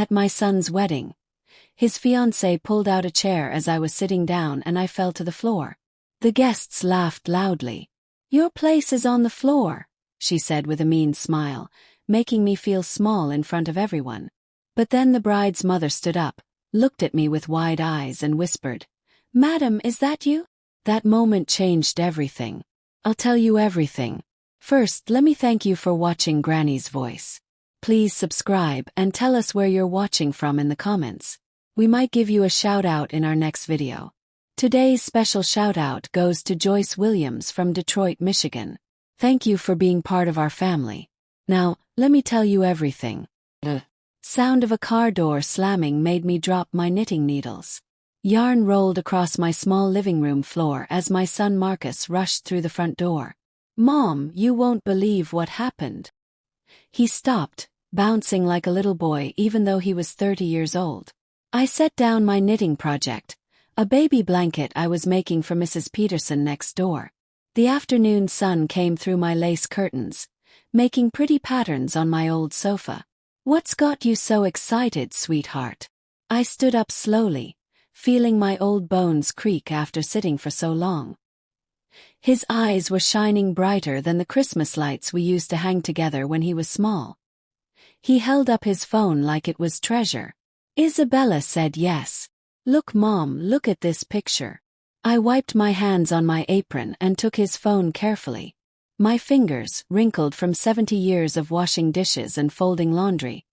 At my son's wedding, his fiancé pulled out a chair as I was sitting down and I fell to the floor. The guests laughed loudly. "Your place is on the floor," she said with a mean smile, making me feel small in front of everyone. But then the bride's mother stood up, looked at me with wide eyes and whispered, "Madam, is that you?" That moment changed everything. I'll tell you everything. First, let me thank you for watching Granny's Voice. Please subscribe and tell us where you're watching from in the comments. We might give you a shout out in our next video. Today's special shout out goes to Joyce Williams from Detroit, Michigan. Thank you for being part of our family. Now, let me tell you everything. The sound of a car door slamming made me drop my knitting needles. Yarn rolled across my small living room floor as my son Marcus rushed through the front door. "Mom, you won't believe what happened." He stopped, bouncing like a little boy even though he was 30 years old. I set down my knitting project, a baby blanket I was making for Mrs. Peterson next door. The afternoon sun came through my lace curtains, making pretty patterns on my old sofa. "What's got you so excited, sweetheart?" I stood up slowly, feeling my old bones creak after sitting for so long. His eyes were shining brighter than the Christmas lights we used to hang together when he was small. He held up his phone like it was treasure. Isabella said yes. "Look, Mom, look at this picture." I wiped my hands on my apron and took his phone carefully. My fingers, wrinkled from 70 years of washing dishes and folding laundry,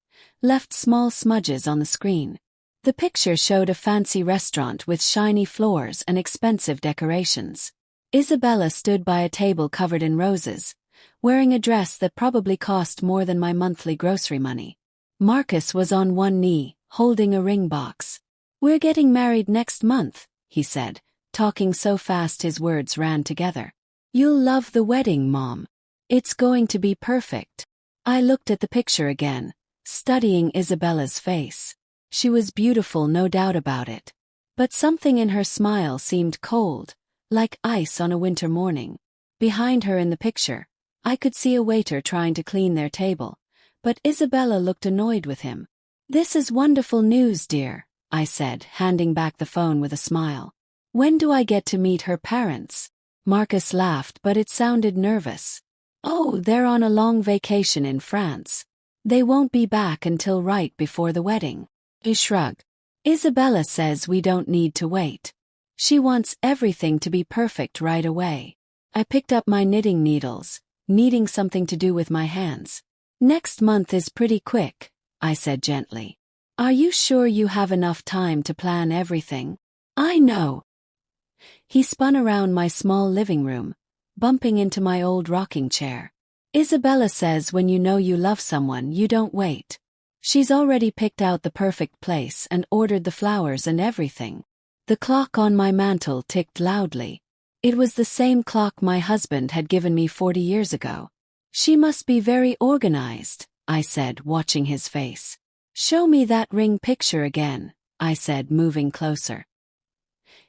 left small smudges on the screen. The picture showed a fancy restaurant with shiny floors and expensive decorations. Isabella stood by a table covered in roses, wearing a dress that probably cost more than my monthly grocery money. Marcus was on one knee, holding a ring box. "We're getting married next month," he said, talking so fast his words ran together. "You'll love the wedding, Mom. It's going to be perfect." I looked at the picture again, studying Isabella's face. She was beautiful, no doubt about it. But something in her smile seemed cold, like ice on a winter morning. Behind her in the picture, I could see a waiter trying to clean their table, but Isabella looked annoyed with him. "This is wonderful news, dear," I said, handing back the phone with a smile. "When do I get to meet her parents?" Marcus laughed, but it sounded nervous. "Oh, they're on a long vacation in France. They won't be back until right before the wedding." I shrugged. "Isabella says we don't need to wait. She wants everything to be perfect right away." I picked up my knitting needles, needing something to do with my hands. "Next month is pretty quick," I said gently. "Are you sure you have enough time to plan everything?" "I know." He spun around my small living room, bumping into my old rocking chair. "Isabella says when you know you love someone you don't wait. She's already picked out the perfect place and ordered the flowers and everything." The clock on my mantel ticked loudly. It was the same clock my husband had given me 40 years ago. "She must be very organized," I said, watching his face. "Show me that ring picture again," I said, moving closer.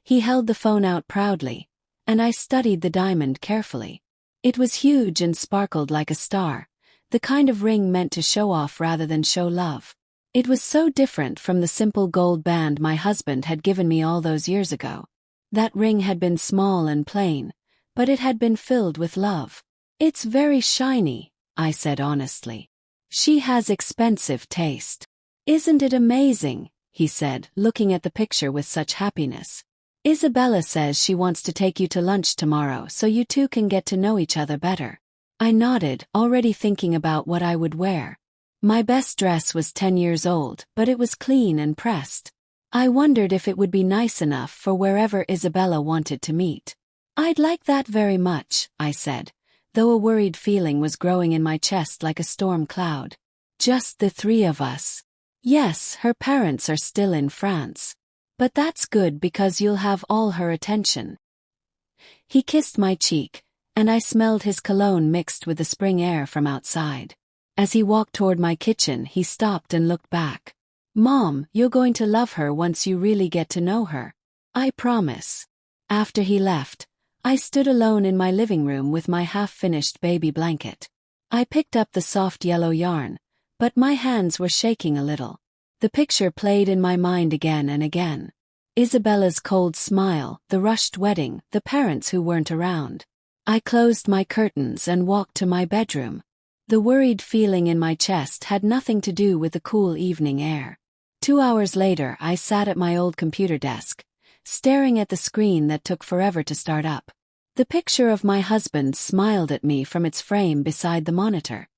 He held the phone out proudly, and I studied the diamond carefully. It was huge and sparkled like a star, the kind of ring meant to show off rather than show love. It was so different from the simple gold band my husband had given me all those years ago. That ring had been small and plain, but it had been filled with love. "It's very shiny," I said honestly. "She has expensive taste." "Isn't it amazing?" he said, looking at the picture with such happiness. "Isabella says she wants to take you to lunch tomorrow so you two can get to know each other better." I nodded, already thinking about what I would wear. My best dress was 10 years old, but it was clean and pressed. I wondered if it would be nice enough for wherever Isabella wanted to meet. "I'd like that very much," I said, though a worried feeling was growing in my chest like a storm cloud. "Just the three of us." "Yes, her parents are still in France. But that's good because you'll have all her attention." He kissed my cheek, and I smelled his cologne mixed with the spring air from outside. As he walked toward my kitchen, he stopped and looked back. "Mom, you're going to love her once you really get to know her. I promise." After he left, I stood alone in my living room with my half-finished baby blanket. I picked up the soft yellow yarn, but my hands were shaking a little. The picture played in my mind again and again. Isabella's cold smile, the rushed wedding, the parents who weren't around. I closed my curtains and walked to my bedroom. The worried feeling in my chest had nothing to do with the cool evening air. 2 hours later, I sat at my old computer desk, staring at the screen that took forever to start up. The picture of my husband smiled at me from its frame beside the monitor.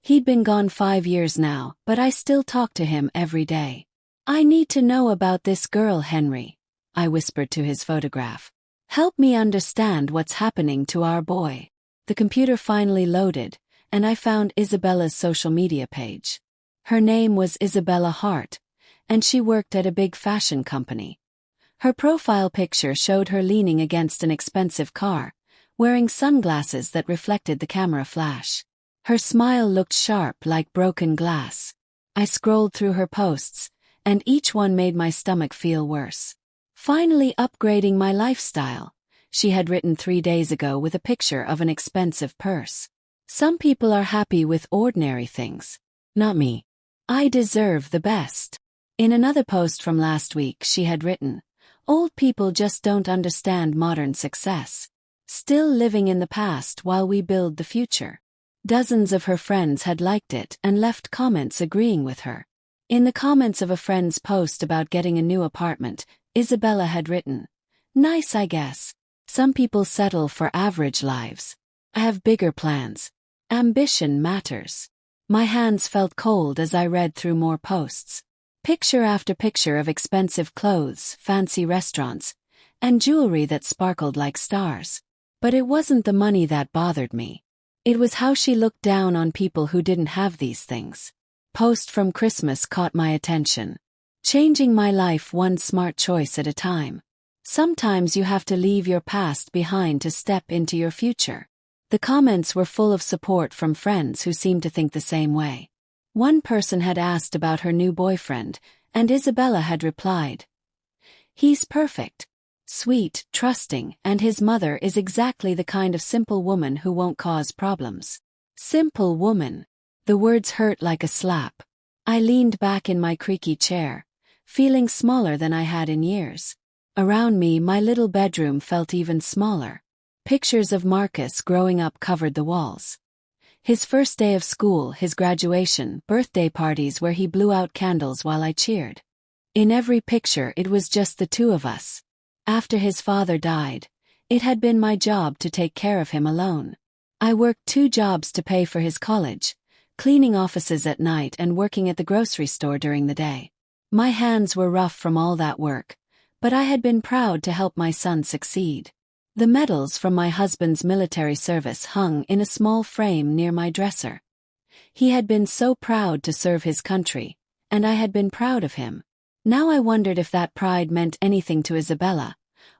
He'd been gone 5 years now, but I still talk to him every day. "I need to know about this girl, Henry," I whispered to his photograph. "Help me understand what's happening to our boy." The computer finally loaded, and I found Isabella's social media page. Her name was Isabella Hart, and she worked at a big fashion company. Her profile picture showed her leaning against an expensive car, wearing sunglasses that reflected the camera flash. Her smile looked sharp like broken glass. I scrolled through her posts, and each one made my stomach feel worse. "Finally upgrading my lifestyle," she had written 3 days ago with a picture of an expensive purse. "Some people are happy with ordinary things. Not me. I deserve the best." In another post from last week she had written, "Old people just don't understand modern success. Still living in the past while we build the future." Dozens of her friends had liked it and left comments agreeing with her. In the comments of a friend's post about getting a new apartment, Isabella had written, "Nice, I guess. Some people settle for average lives. I have bigger plans. Ambition matters." My hands felt cold as I read through more posts. Picture after picture of expensive clothes, fancy restaurants, and jewelry that sparkled like stars. But it wasn't the money that bothered me. It was how she looked down on people who didn't have these things. Post from Christmas caught my attention. "Changing my life one smart choice at a time. Sometimes you have to leave your past behind to step into your future." The comments were full of support from friends who seemed to think the same way. One person had asked about her new boyfriend, and Isabella had replied, "He's perfect. Sweet, trusting, and his mother is exactly the kind of simple woman who won't cause problems." Simple woman. The words hurt like a slap. I leaned back in my creaky chair, feeling smaller than I had in years. Around me, my little bedroom felt even smaller. Pictures of Marcus growing up covered the walls. His first day of school, his graduation, birthday parties where he blew out candles while I cheered. In every picture it was just the two of us. After his father died, it had been my job to take care of him alone. I worked 2 jobs to pay for his college, cleaning offices at night and working at the grocery store during the day. My hands were rough from all that work, but I had been proud to help my son succeed. The medals from my husband's military service hung in a small frame near my dresser. He had been so proud to serve his country, and I had been proud of him. Now I wondered if that pride meant anything to Isabella,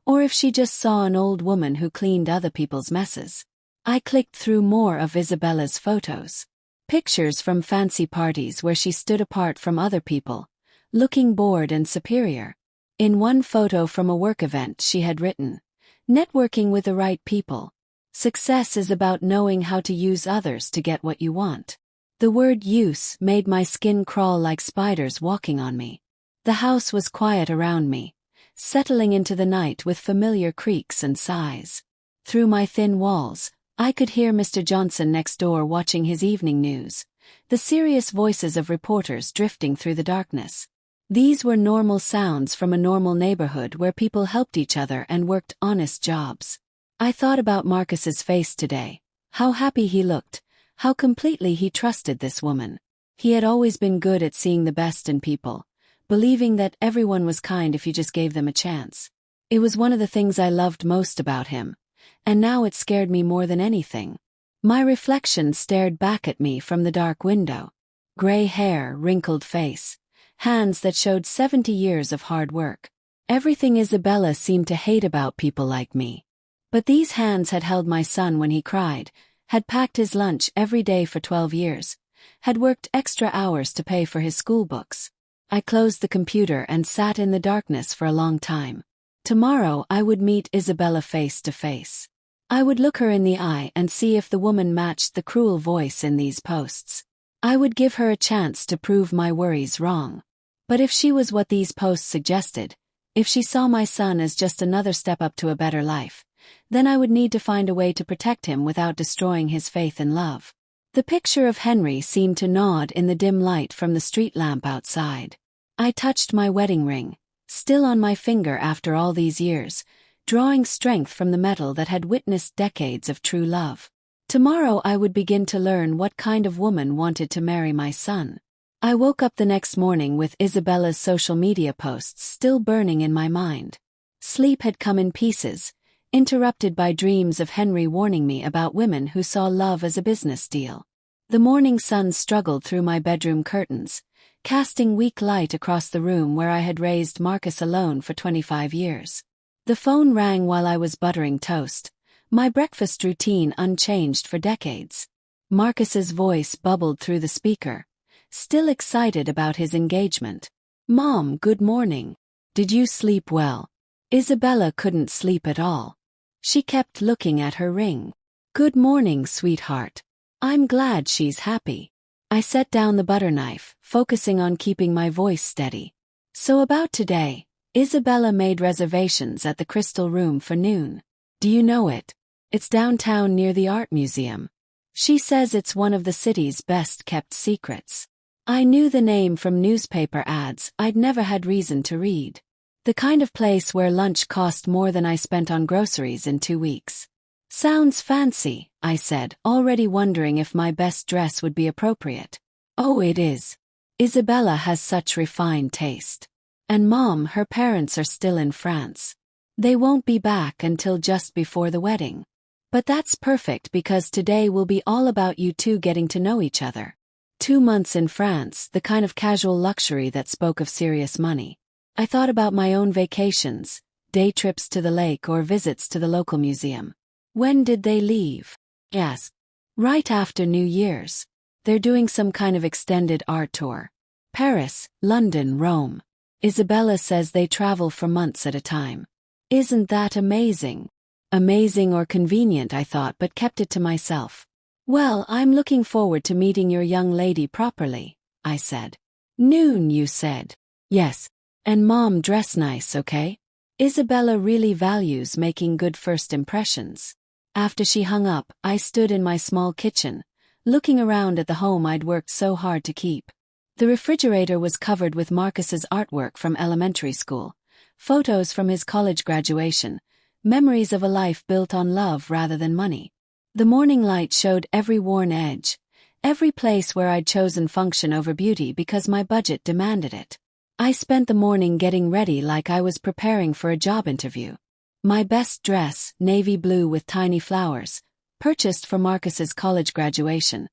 or if she just saw an old woman who cleaned other people's messes. I clicked through more of Isabella's photos. Pictures from fancy parties where she stood apart from other people, looking bored and superior. In one photo from a work event she had written, "Networking with the right people. Success is about knowing how to use others to get what you want." The word use made my skin crawl like spiders walking on me. The house was quiet around me, settling into the night with familiar creaks and sighs. Through my thin walls, I could hear Mr. Johnson next door watching his evening news, the serious voices of reporters drifting through the darkness. These were normal sounds from a normal neighborhood where people helped each other and worked honest jobs. I thought about Marcus's face today, how happy he looked, how completely he trusted this woman. He had always been good at seeing the best in people, believing that everyone was kind if you just gave them a chance. It was one of the things I loved most about him, and now it scared me more than anything. My reflection stared back at me from the dark window. Gray hair, wrinkled face, hands that showed 70 years of hard work. Everything Isabella seemed to hate about people like me. But these hands had held my son when he cried, had packed his lunch every day for 12 years, had worked extra hours to pay for his school books. I closed the computer and sat in the darkness for a long time. Tomorrow I would meet Isabella face to face. I would look her in the eye and see if the woman matched the cruel voice in these posts. I would give her a chance to prove my worries wrong. But if she was what these posts suggested, if she saw my son as just another step up to a better life, then I would need to find a way to protect him without destroying his faith and love. The picture of Henry seemed to nod in the dim light from the street lamp outside. I touched my wedding ring, still on my finger after all these years, drawing strength from the metal that had witnessed decades of true love. Tomorrow I would begin to learn what kind of woman wanted to marry my son. I woke up the next morning with Isabella's social media posts still burning in my mind. Sleep had come in pieces, interrupted by dreams of Henry warning me about women who saw love as a business deal. The morning sun struggled through my bedroom curtains, casting weak light across the room where I had raised Marcus alone for 25 years. The phone rang while I was buttering toast, my breakfast routine unchanged for decades. Marcus's voice bubbled through the speaker, still excited about his engagement. "Mom, good morning. Did you sleep well?" Isabella couldn't sleep at all. She kept looking at her ring. "Good morning, sweetheart. I'm glad she's happy." I set down the butter knife, focusing on keeping my voice steady. "So about today, Isabella made reservations at the Crystal Room for noon. Do you know it? It's downtown near the art museum. She says it's one of the city's best-kept secrets." I knew the name from newspaper ads I'd never had reason to read. The kind of place where lunch cost more than I spent on groceries in 2 weeks. "Sounds fancy," I said, already wondering if my best dress would be appropriate. "Oh, it is. Isabella has such refined taste. And Mom, her parents are still in France. They won't be back until just before the wedding. But that's perfect because today will be all about you two getting to know each other." 2 months in France, the kind of casual luxury that spoke of serious money. I thought about my own vacations, day trips to the lake or visits to the local museum. When did they leave? Yes. Right after New Year's. They're doing some kind of extended art tour. Paris, London, Rome. Isabella says they travel for months at a time. Isn't that amazing? Amazing or convenient, I thought, but kept it to myself. "Well, I'm looking forward to meeting your young lady properly," I said. "Noon, you said." "Yes. And Mom, dress nice, okay? Isabella really values making good first impressions." After she hung up, I stood in my small kitchen, looking around at the home I'd worked so hard to keep. The refrigerator was covered with Marcus's artwork from elementary school, photos from his college graduation, memories of a life built on love rather than money. The morning light showed every worn edge, every place where I'd chosen function over beauty because my budget demanded it. I spent the morning getting ready like I was preparing for a job interview. My best dress, navy blue with tiny flowers, purchased for Marcus's college graduation,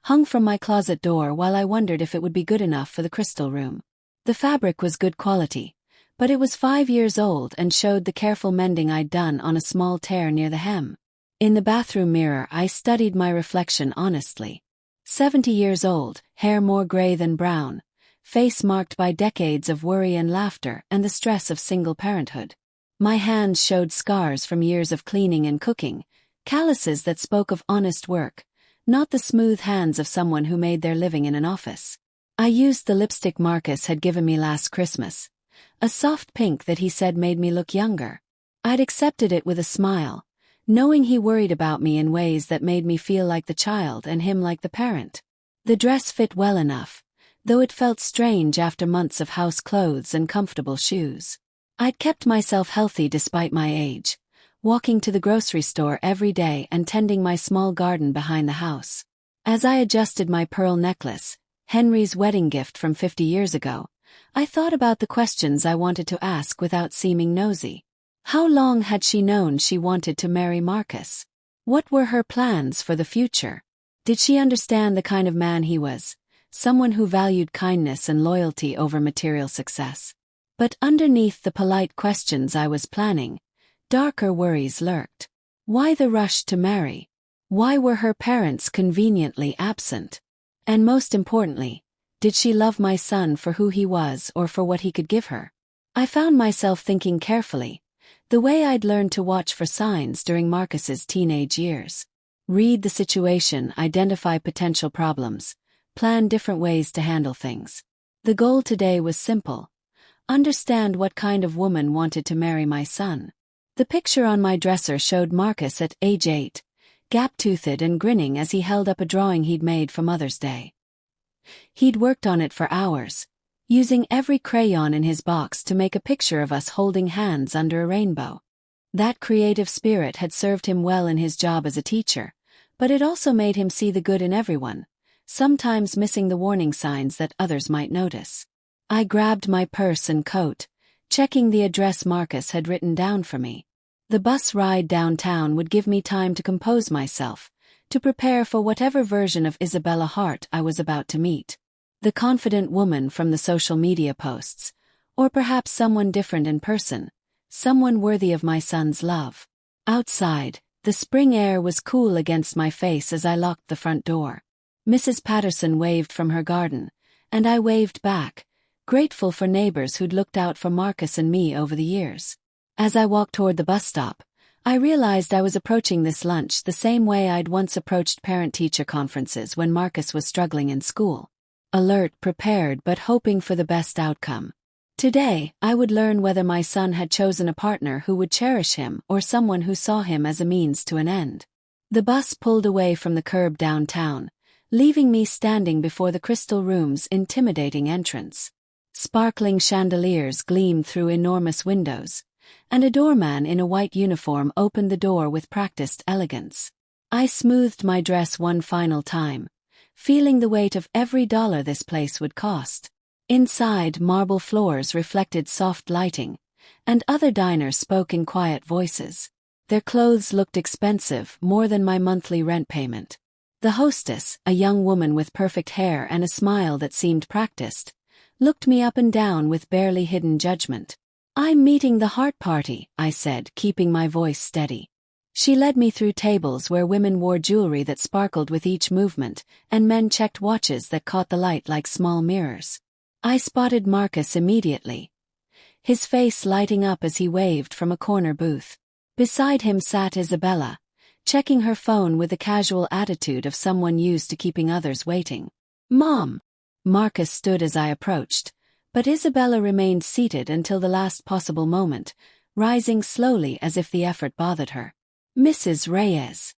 hung from my closet door while I wondered if it would be good enough for the Crystal Room. The fabric was good quality, but it was 5 years old and showed the careful mending I'd done on a small tear near the hem. In the bathroom mirror, I studied my reflection honestly. 70 years old, hair more gray than brown, face marked by decades of worry and laughter and the stress of single parenthood. My hands showed scars from years of cleaning and cooking, calluses that spoke of honest work, not the smooth hands of someone who made their living in an office. I used the lipstick Marcus had given me last Christmas, a soft pink that he said made me look younger. I'd accepted it with a smile, knowing he worried about me in ways that made me feel like the child and him like the parent. The dress fit well enough, though it felt strange after months of house clothes and comfortable shoes. I'd kept myself healthy despite my age, walking to the grocery store every day and tending my small garden behind the house. As I adjusted my pearl necklace, Henry's wedding gift from 50 years ago, I thought about the questions I wanted to ask without seeming nosy. How long had she known she wanted to marry Marcus? What were her plans for the future? Did she understand the kind of man he was, someone who valued kindness and loyalty over material success? But underneath the polite questions I was planning, darker worries lurked. Why the rush to marry? Why were her parents conveniently absent? And most importantly, did she love my son for who he was or for what he could give her? I found myself thinking carefully, the way I'd learned to watch for signs during Marcus's teenage years. Read the situation, identify potential problems, plan different ways to handle things. The goal today was simple: understand what kind of woman wanted to marry my son. The picture on my dresser showed Marcus at age 8, gap-toothed and grinning as he held up a drawing he'd made for Mother's Day. He'd worked on it for hours, using every crayon in his box to make a picture of us holding hands under a rainbow. That creative spirit had served him well in his job as a teacher, but it also made him see the good in everyone, sometimes missing the warning signs that others might notice. I grabbed my purse and coat, checking the address Marcus had written down for me. The bus ride downtown would give me time to compose myself, to prepare for whatever version of Isabella Hart I was about to meet. The confident woman from the social media posts, or perhaps someone different in person, someone worthy of my son's love. Outside, the spring air was cool against my face as I locked the front door. Mrs. Patterson waved from her garden, and I waved back, grateful for neighbors who'd looked out for Marcus and me over the years. As I walked toward the bus stop, I realized I was approaching this lunch the same way I'd once approached parent-teacher conferences when Marcus was struggling in school. Alert, prepared, but hoping for the best outcome. Today, I would learn whether my son had chosen a partner who would cherish him or someone who saw him as a means to an end. The bus pulled away from the curb downtown, leaving me standing before the Crystal Room's intimidating entrance. Sparkling chandeliers gleamed through enormous windows, and a doorman in a white uniform opened the door with practiced elegance. I smoothed my dress one final time, feeling the weight of every dollar this place would cost. Inside, marble floors reflected soft lighting, and other diners spoke in quiet voices. Their clothes looked expensive, more than my monthly rent payment. The hostess, a young woman with perfect hair and a smile that seemed practiced, looked me up and down with barely hidden judgment. "I'm meeting the Hart party," I said, keeping my voice steady. She led me through tables where women wore jewelry that sparkled with each movement, and men checked watches that caught the light like small mirrors. I spotted Marcus immediately, his face lighting up as he waved from a corner booth. Beside him sat Isabella, checking her phone with the casual attitude of someone used to keeping others waiting. "Mom!" Marcus stood as I approached, but Isabella remained seated until the last possible moment, rising slowly as if the effort bothered her. "Mrs. Reyes."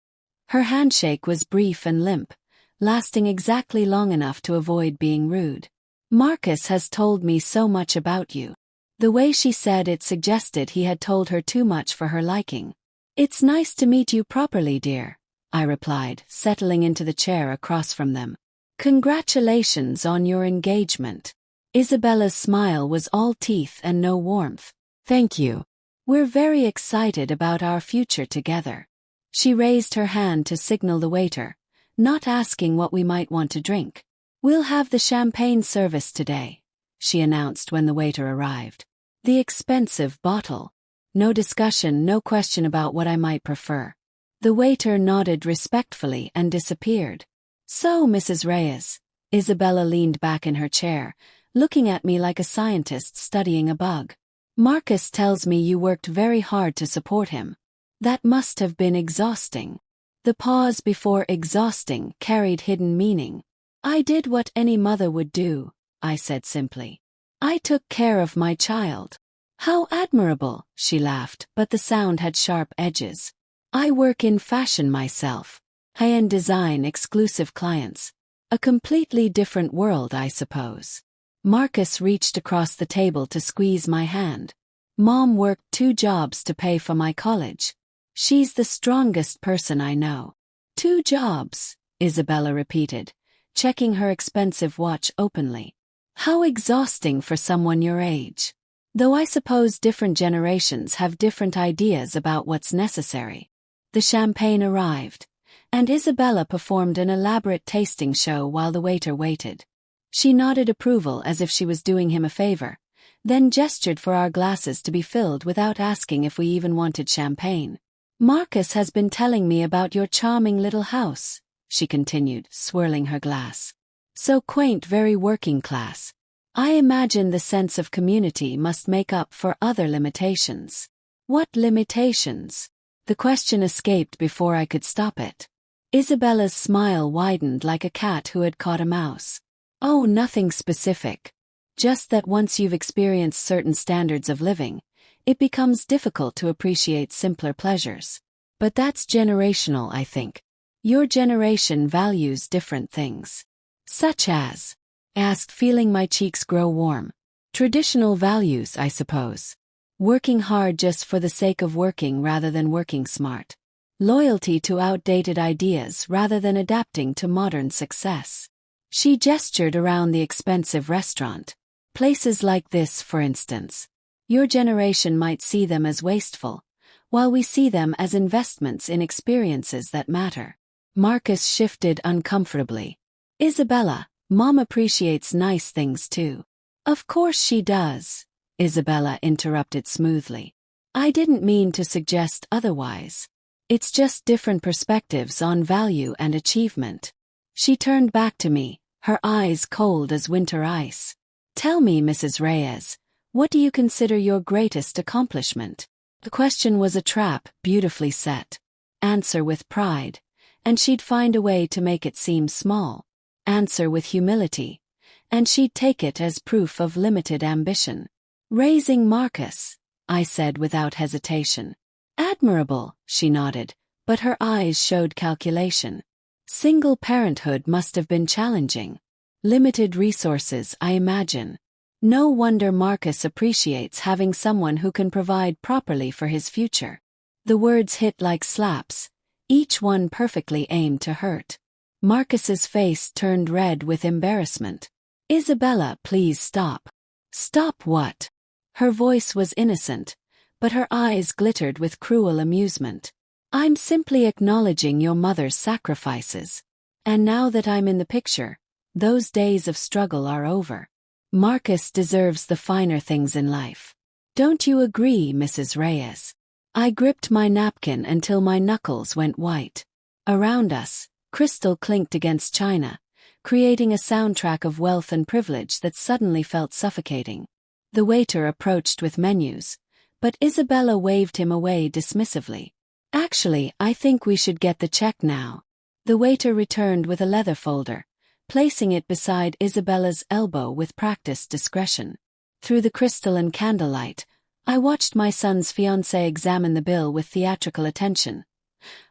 Her handshake was brief and limp, lasting exactly long enough to avoid being rude. "Marcus has told me so much about you." The way she said it suggested he had told her too much for her liking. "It's nice to meet you properly, dear," I replied, settling into the chair across from them. "Congratulations on your engagement." Isabella's smile was all teeth and no warmth. "Thank you. We're very excited about our future together." She raised her hand to signal the waiter, not asking what we might want to drink. "We'll have the champagne service today," she announced when the waiter arrived. "The expensive bottle." No discussion, no question about what I might prefer. The waiter nodded respectfully and disappeared. "So, Mrs. Reyes," Isabella leaned back in her chair, looking at me like a scientist studying a bug. "Marcus tells me you worked very hard to support him. That must have been exhausting." The pause before exhausting carried hidden meaning. "I did what any mother would do," I said simply. "I took care of my child." "How admirable," she laughed, but the sound had sharp edges. "I work in fashion myself. High-end design, exclusive clients. A completely different world, I suppose." Marcus reached across the table to squeeze my hand. "Mom worked 2 jobs to pay for my college. She's the strongest person I know." "2 jobs," Isabella repeated, checking her expensive watch openly. "How exhausting for someone your age. Though I suppose different generations have different ideas about what's necessary." The champagne arrived, and Isabella performed an elaborate tasting show while the waiter waited. She nodded approval as if she was doing him a favor, then gestured for our glasses to be filled without asking if we even wanted champagne. "Marcus has been telling me about your charming little house," she continued, swirling her glass. "So quaint, very working class. I imagine the sense of community must make up for other limitations." "What limitations?" The question escaped before I could stop it. Isabella's smile widened like a cat who had caught a mouse. "Oh, nothing specific. Just that once you've experienced certain standards of living, it becomes difficult to appreciate simpler pleasures. But that's generational, I think. Your generation values different things. Such as? Asked, feeling my cheeks grow warm. Traditional values, I suppose. Working hard just for the sake of working rather than working smart. Loyalty to outdated ideas rather than adapting to modern success. She gestured around the expensive restaurant. Places like this, for instance. Your generation might see them as wasteful, while we see them as investments in experiences that matter. Marcus shifted uncomfortably. Isabella, Mom appreciates nice things too. Of course she does, Isabella interrupted smoothly. I didn't mean to suggest otherwise. It's just different perspectives on value and achievement. She turned back to me, her eyes cold as winter ice. Tell me, Mrs. Reyes, what do you consider your greatest accomplishment? The question was a trap, beautifully set. Answer with pride, and she'd find a way to make it seem small. Answer with humility, and she'd take it as proof of limited ambition. Raising Marcus, I said without hesitation. Admirable, she nodded, but her eyes showed calculation. Single parenthood must have been challenging. Limited resources, I imagine. No wonder Marcus appreciates having someone who can provide properly for his future. The words hit like slaps, each one perfectly aimed to hurt. Marcus's face turned red with embarrassment. Isabella, please stop. Stop what? Her voice was innocent, but her eyes glittered with cruel amusement. I'm simply acknowledging your mother's sacrifices. And now that I'm in the picture, those days of struggle are over. Marcus deserves the finer things in life. Don't you agree, Mrs. Reyes? I gripped my napkin until my knuckles went white. Around us, crystal clinked against china, creating a soundtrack of wealth and privilege that suddenly felt suffocating. The waiter approached with menus, but Isabella waved him away dismissively. Actually, I think we should get the check now. The waiter returned with a leather folder, placing it beside Isabella's elbow with practiced discretion. Through the crystal and candlelight, I watched my son's fiancé examine the bill with theatrical attention,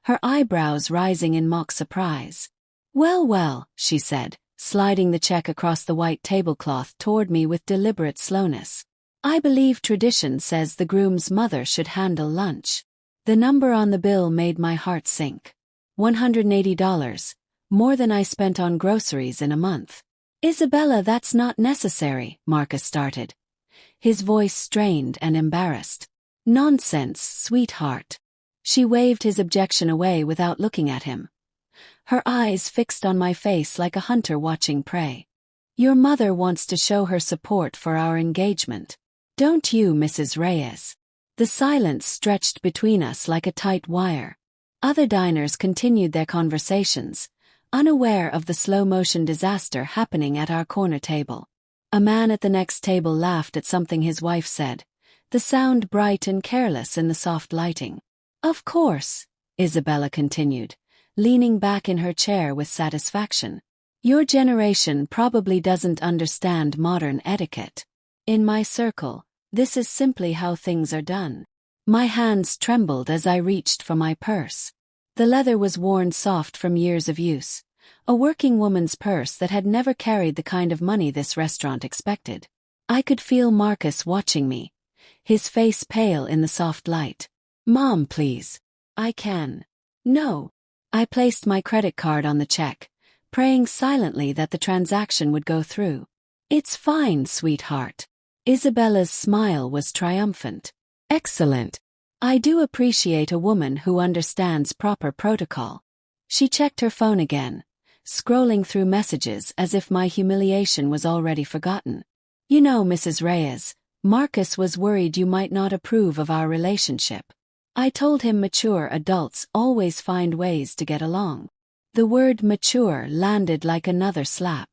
her eyebrows rising in mock surprise. Well, well, she said, sliding the check across the white tablecloth toward me with deliberate slowness. I believe tradition says the groom's mother should handle lunch. The number on the bill made my heart sink. $180, more than I spent on groceries in a month. Isabella, that's not necessary, Marcus started. His voice strained and embarrassed. Nonsense, sweetheart. She waved his objection away without looking at him. Her eyes fixed on my face like a hunter watching prey. Your mother wants to show her support for our engagement. Don't you, Mrs. Reyes? The silence stretched between us like a tight wire. Other diners continued their conversations, unaware of the slow-motion disaster happening at our corner table. A man at the next table laughed at something his wife said, the sound bright and careless in the soft lighting. Of course, Isabella continued, leaning back in her chair with satisfaction. Your generation probably doesn't understand modern etiquette. In my circle, this is simply how things are done. My hands trembled as I reached for my purse. The leather was worn soft from years of use, a working woman's purse that had never carried the kind of money this restaurant expected. I could feel Marcus watching me, his face pale in the soft light. Mom, please. I can. No. I placed my credit card on the check, praying silently that the transaction would go through. It's fine, sweetheart. Isabella's smile was triumphant. Excellent. I do appreciate a woman who understands proper protocol. She checked her phone again, scrolling through messages as if my humiliation was already forgotten. You know, Mrs. Reyes, Marcus was worried you might not approve of our relationship. I told him mature adults always find ways to get along. The word mature landed like another slap.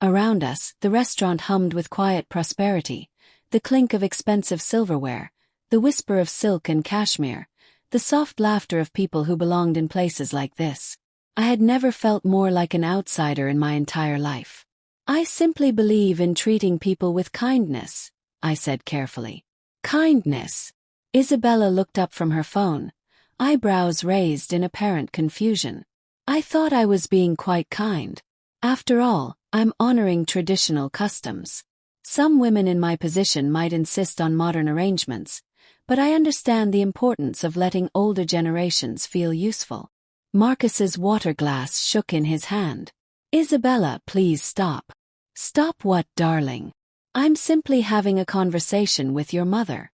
Around us, the restaurant hummed with quiet prosperity, the clink of expensive silverware, the whisper of silk and cashmere, the soft laughter of people who belonged in places like this. I had never felt more like an outsider in my entire life. I simply believe in treating people with kindness, I said carefully. Kindness. Isabella looked up from her phone, eyebrows raised in apparent confusion. I thought I was being quite kind. After all, I'm honoring traditional customs. Some women in my position might insist on modern arrangements, but I understand the importance of letting older generations feel useful. Marcus's water glass shook in his hand. Isabella, please stop. Stop what, darling? I'm simply having a conversation with your mother.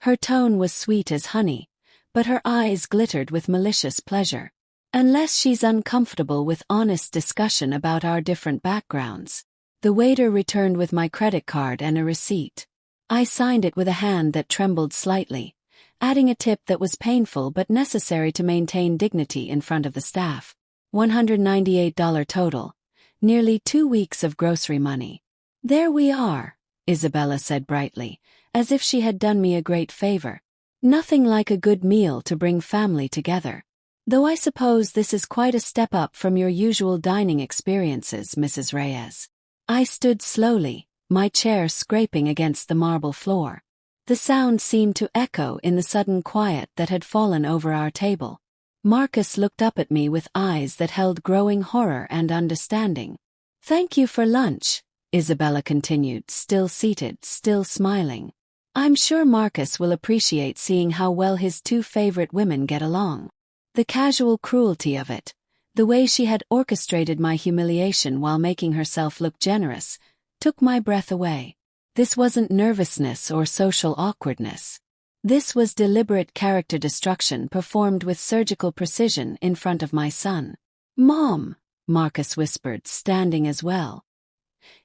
Her tone was sweet as honey, but her eyes glittered with malicious pleasure. Unless she's uncomfortable with honest discussion about our different backgrounds. The waiter returned with my credit card and a receipt. I signed it with a hand that trembled slightly, adding a tip that was painful but necessary to maintain dignity in front of the staff. $198 total. Nearly 2 weeks of grocery money. There we are, Isabella said brightly, as if she had done me a great favor. Nothing like a good meal to bring family together. Though I suppose this is quite a step up from your usual dining experiences, Mrs. Reyes. I stood slowly, my chair scraping against the marble floor. The sound seemed to echo in the sudden quiet that had fallen over our table. Marcus looked up at me with eyes that held growing horror and understanding. Thank you for lunch, Isabella continued, still seated, still smiling. I'm sure Marcus will appreciate seeing how well his 2 favorite women get along. The casual cruelty of it, the way she had orchestrated my humiliation while making herself look generous, took my breath away. This wasn't nervousness or social awkwardness. This was deliberate character destruction performed with surgical precision in front of my son. Mom, Marcus whispered, standing as well.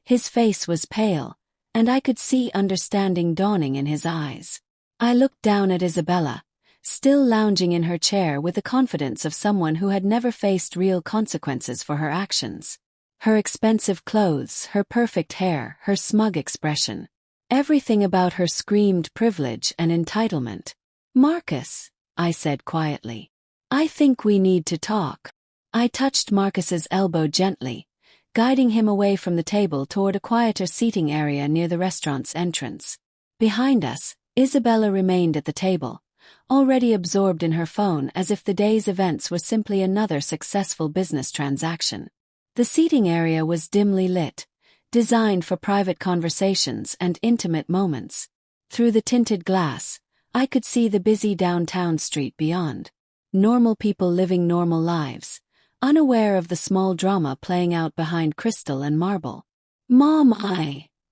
His face was pale, and I could see understanding dawning in his eyes. I looked down at Isabella, still lounging in her chair with the confidence of someone who had never faced real consequences for her actions. Her expensive clothes, her perfect hair, her smug expression. Everything about her screamed privilege and entitlement. Marcus, I said quietly. I think we need to talk. I touched Marcus's elbow gently, guiding him away from the table toward a quieter seating area near the restaurant's entrance. Behind us, Isabella remained at the table, already absorbed in her phone as if the day's events were simply another successful business transaction. The seating area was dimly lit, designed for private conversations and intimate moments. Through the tinted glass, I could see the busy downtown street beyond. Normal people living normal lives, unaware of the small drama playing out behind crystal and marble. Mom,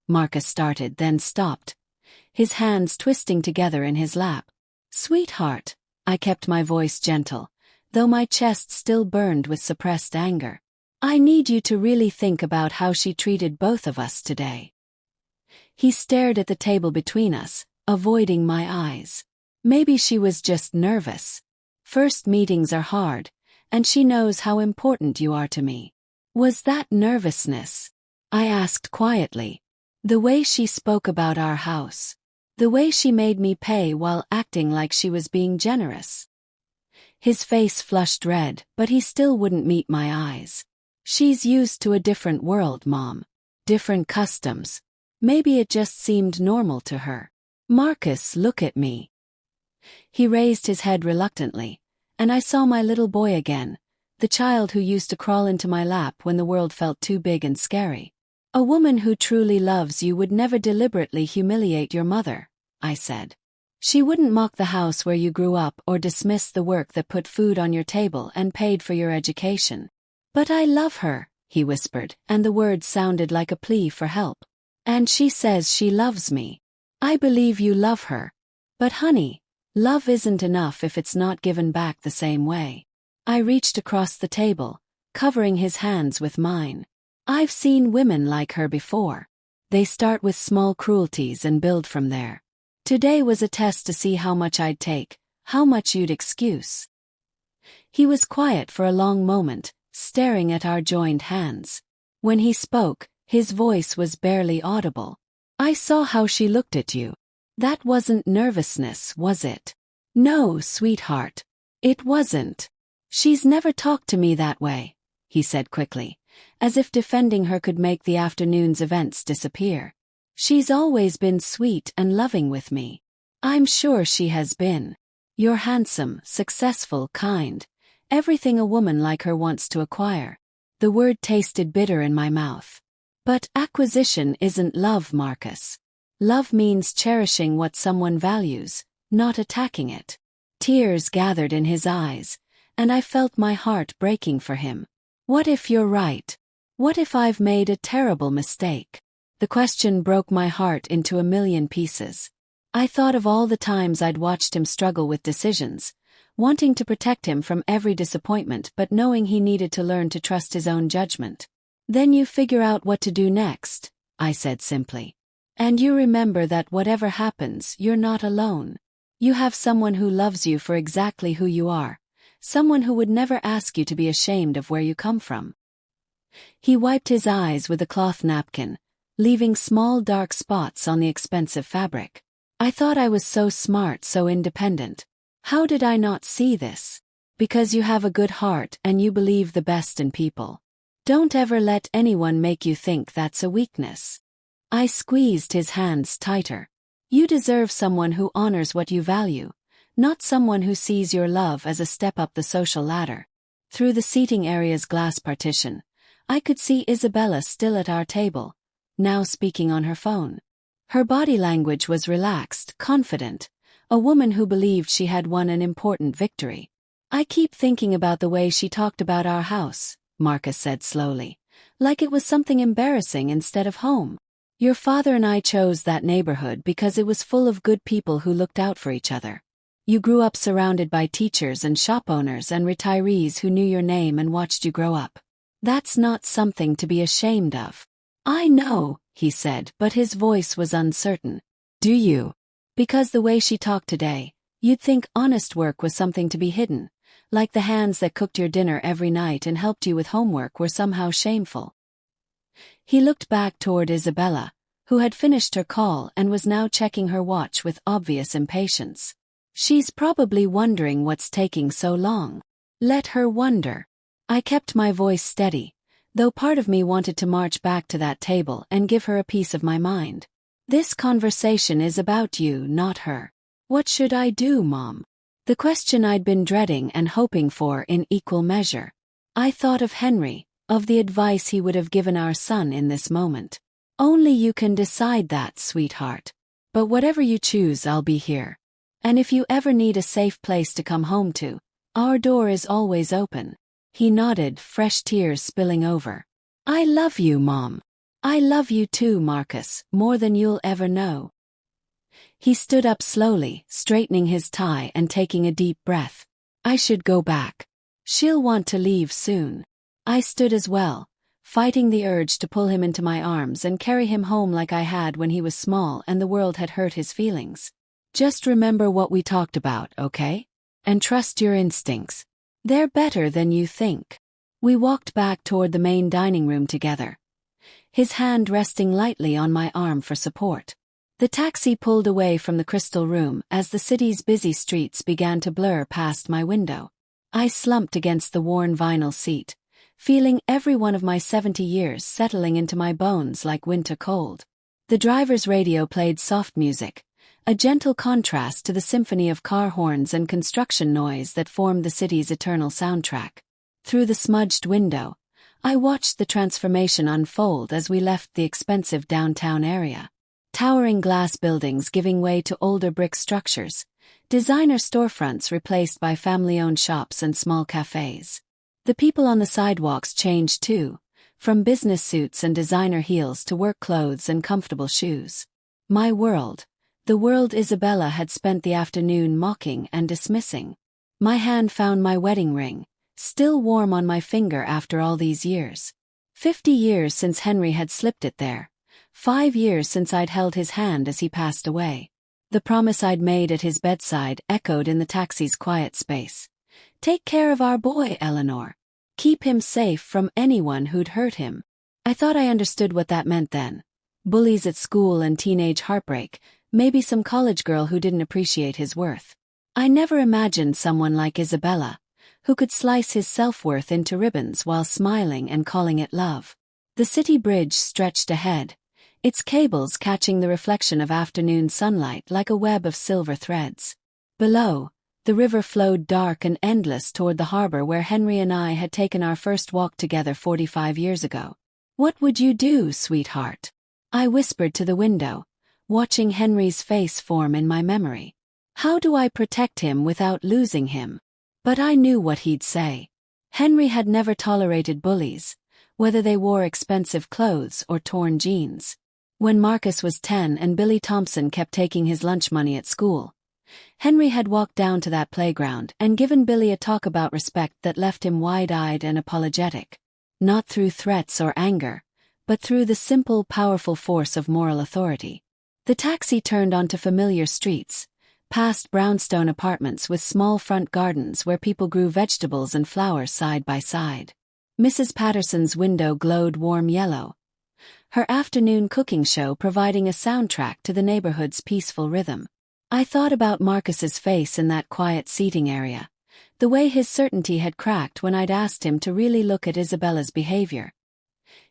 Marcus started, then stopped, his hands twisting together in his lap. Sweetheart, I kept my voice gentle, though my chest still burned with suppressed anger. I need you to really think about how she treated both of us today. He stared at the table between us, avoiding my eyes. Maybe she was just nervous. First meetings are hard, and she knows how important you are to me. Was that nervousness? I asked quietly. The way she spoke about our house. The way she made me pay while acting like she was being generous. His face flushed red, but he still wouldn't meet my eyes. She's used to a different world, Mom. Different customs. Maybe it just seemed normal to her. Marcus, look at me. He raised his head reluctantly, and I saw my little boy again, the child who used to crawl into my lap when the world felt too big and scary. A woman who truly loves you would never deliberately humiliate your mother, I said. She wouldn't mock the house where you grew up or dismiss the work that put food on your table and paid for your education. But I love her, he whispered, and the words sounded like a plea for help. And she says she loves me. I believe you love her. But honey, love isn't enough if it's not given back the same way. I reached across the table, covering his hands with mine. I've seen women like her before. They start with small cruelties and build from there. Today was a test to see how much I'd take, how much you'd excuse. He was quiet for a long moment, staring at our joined hands. When he spoke, his voice was barely audible. I saw how she looked at you. That wasn't nervousness, was it? No, sweetheart. It wasn't. She's never talked to me that way, he said quickly, as if defending her could make the afternoon's events disappear. She's always been sweet and loving with me. I'm sure she has been. You're handsome, successful, kind. Everything a woman like her wants to acquire. The word tasted bitter in my mouth. But acquisition isn't love, Marcus. Love means cherishing what someone values, not attacking it. Tears gathered in his eyes, and I felt my heart breaking for him. What if you're right? What if I've made a terrible mistake? The question broke my heart into a million pieces. I thought of all the times I'd watched him struggle with decisions, wanting to protect him from every disappointment but knowing he needed to learn to trust his own judgment. Then you figure out what to do next, I said simply. And you remember that whatever happens, you're not alone. You have someone who loves you for exactly who you are, someone who would never ask you to be ashamed of where you come from. He wiped his eyes with a cloth napkin, leaving small dark spots on the expensive fabric. I thought I was so smart, so independent. How did I not see this? Because you have a good heart and you believe the best in people. Don't ever let anyone make you think that's a weakness. I squeezed his hands tighter. You deserve someone who honors what you value, not someone who sees your love as a step up the social ladder. Through the seating area's glass partition, I could see Isabella still at our table, now speaking on her phone. Her body language was relaxed, confident, a woman who believed she had won an important victory. I keep thinking about the way she talked about our house, Marcus said slowly, like it was something embarrassing instead of home. Your father and I chose that neighborhood because it was full of good people who looked out for each other. You grew up surrounded by teachers and shop owners and retirees who knew your name and watched you grow up. That's not something to be ashamed of. I know, he said, but his voice was uncertain. Do you? Because the way she talked today, you'd think honest work was something to be hidden, like the hands that cooked your dinner every night and helped you with homework were somehow shameful. He looked back toward Isabella, who had finished her call and was now checking her watch with obvious impatience. She's probably wondering what's taking so long. Let her wonder. I kept my voice steady, though part of me wanted to march back to that table and give her a piece of my mind. This conversation is about you, not her. What should I do, Mom? The question I'd been dreading and hoping for in equal measure. I thought of Henry, of the advice he would have given our son in this moment. Only you can decide that, sweetheart. But whatever you choose, I'll be here. And if you ever need a safe place to come home to, our door is always open. He nodded, fresh tears spilling over. I love you, Mom. I love you too, Marcus, more than you'll ever know. He stood up slowly, straightening his tie and taking a deep breath. I should go back. She'll want to leave soon. I stood as well, fighting the urge to pull him into my arms and carry him home like I had when he was small and the world had hurt his feelings. Just remember what we talked about, okay? And trust your instincts. They're better than you think. We walked back toward the main dining room together, his hand resting lightly on my arm for support. The taxi pulled away from the crystal room as the city's busy streets began to blur past my window. I slumped against the worn vinyl seat, feeling every one of my 70 years settling into my bones like winter cold. The driver's radio played soft music, a gentle contrast to the symphony of car horns and construction noise that formed the city's eternal soundtrack. Through the smudged window, I watched the transformation unfold as we left the expensive downtown area. Towering glass buildings giving way to older brick structures, designer storefronts replaced by family-owned shops and small cafes. The people on the sidewalks changed too, from business suits and designer heels to work clothes and comfortable shoes. My world, the world Isabella had spent the afternoon mocking and dismissing. My hand found my wedding ring, still warm on my finger after all these years. 50 years since Henry had slipped it there. 5 years since I'd held his hand as he passed away. The promise I'd made at his bedside echoed in the taxi's quiet space. Take care of our boy, Eleanor. Keep him safe from anyone who'd hurt him. I thought I understood what that meant then. Bullies at school and teenage heartbreak, maybe some college girl who didn't appreciate his worth. I never imagined someone like Isabella, who could slice his self-worth into ribbons while smiling and calling it love. The city bridge stretched ahead, its cables catching the reflection of afternoon sunlight like a web of silver threads. Below, the river flowed dark and endless toward the harbor where Henry and I had taken our first walk together 45 years ago. "What would you do, sweetheart?" I whispered to the window, watching Henry's face form in my memory. How do I protect him without losing him? But I knew what he'd say. Henry had never tolerated bullies, whether they wore expensive clothes or torn jeans. When Marcus was 10 and Billy Thompson kept taking his lunch money at school, Henry had walked down to that playground and given Billy a talk about respect that left him wide-eyed and apologetic. Not through threats or anger, but through the simple, powerful force of moral authority. The taxi turned onto familiar streets, past brownstone apartments with small front gardens where people grew vegetables and flowers side by side. Mrs. Patterson's window glowed warm yellow, her afternoon cooking show providing a soundtrack to the neighborhood's peaceful rhythm. I thought about Marcus's face in that quiet seating area, the way his certainty had cracked when I'd asked him to really look at Isabella's behavior.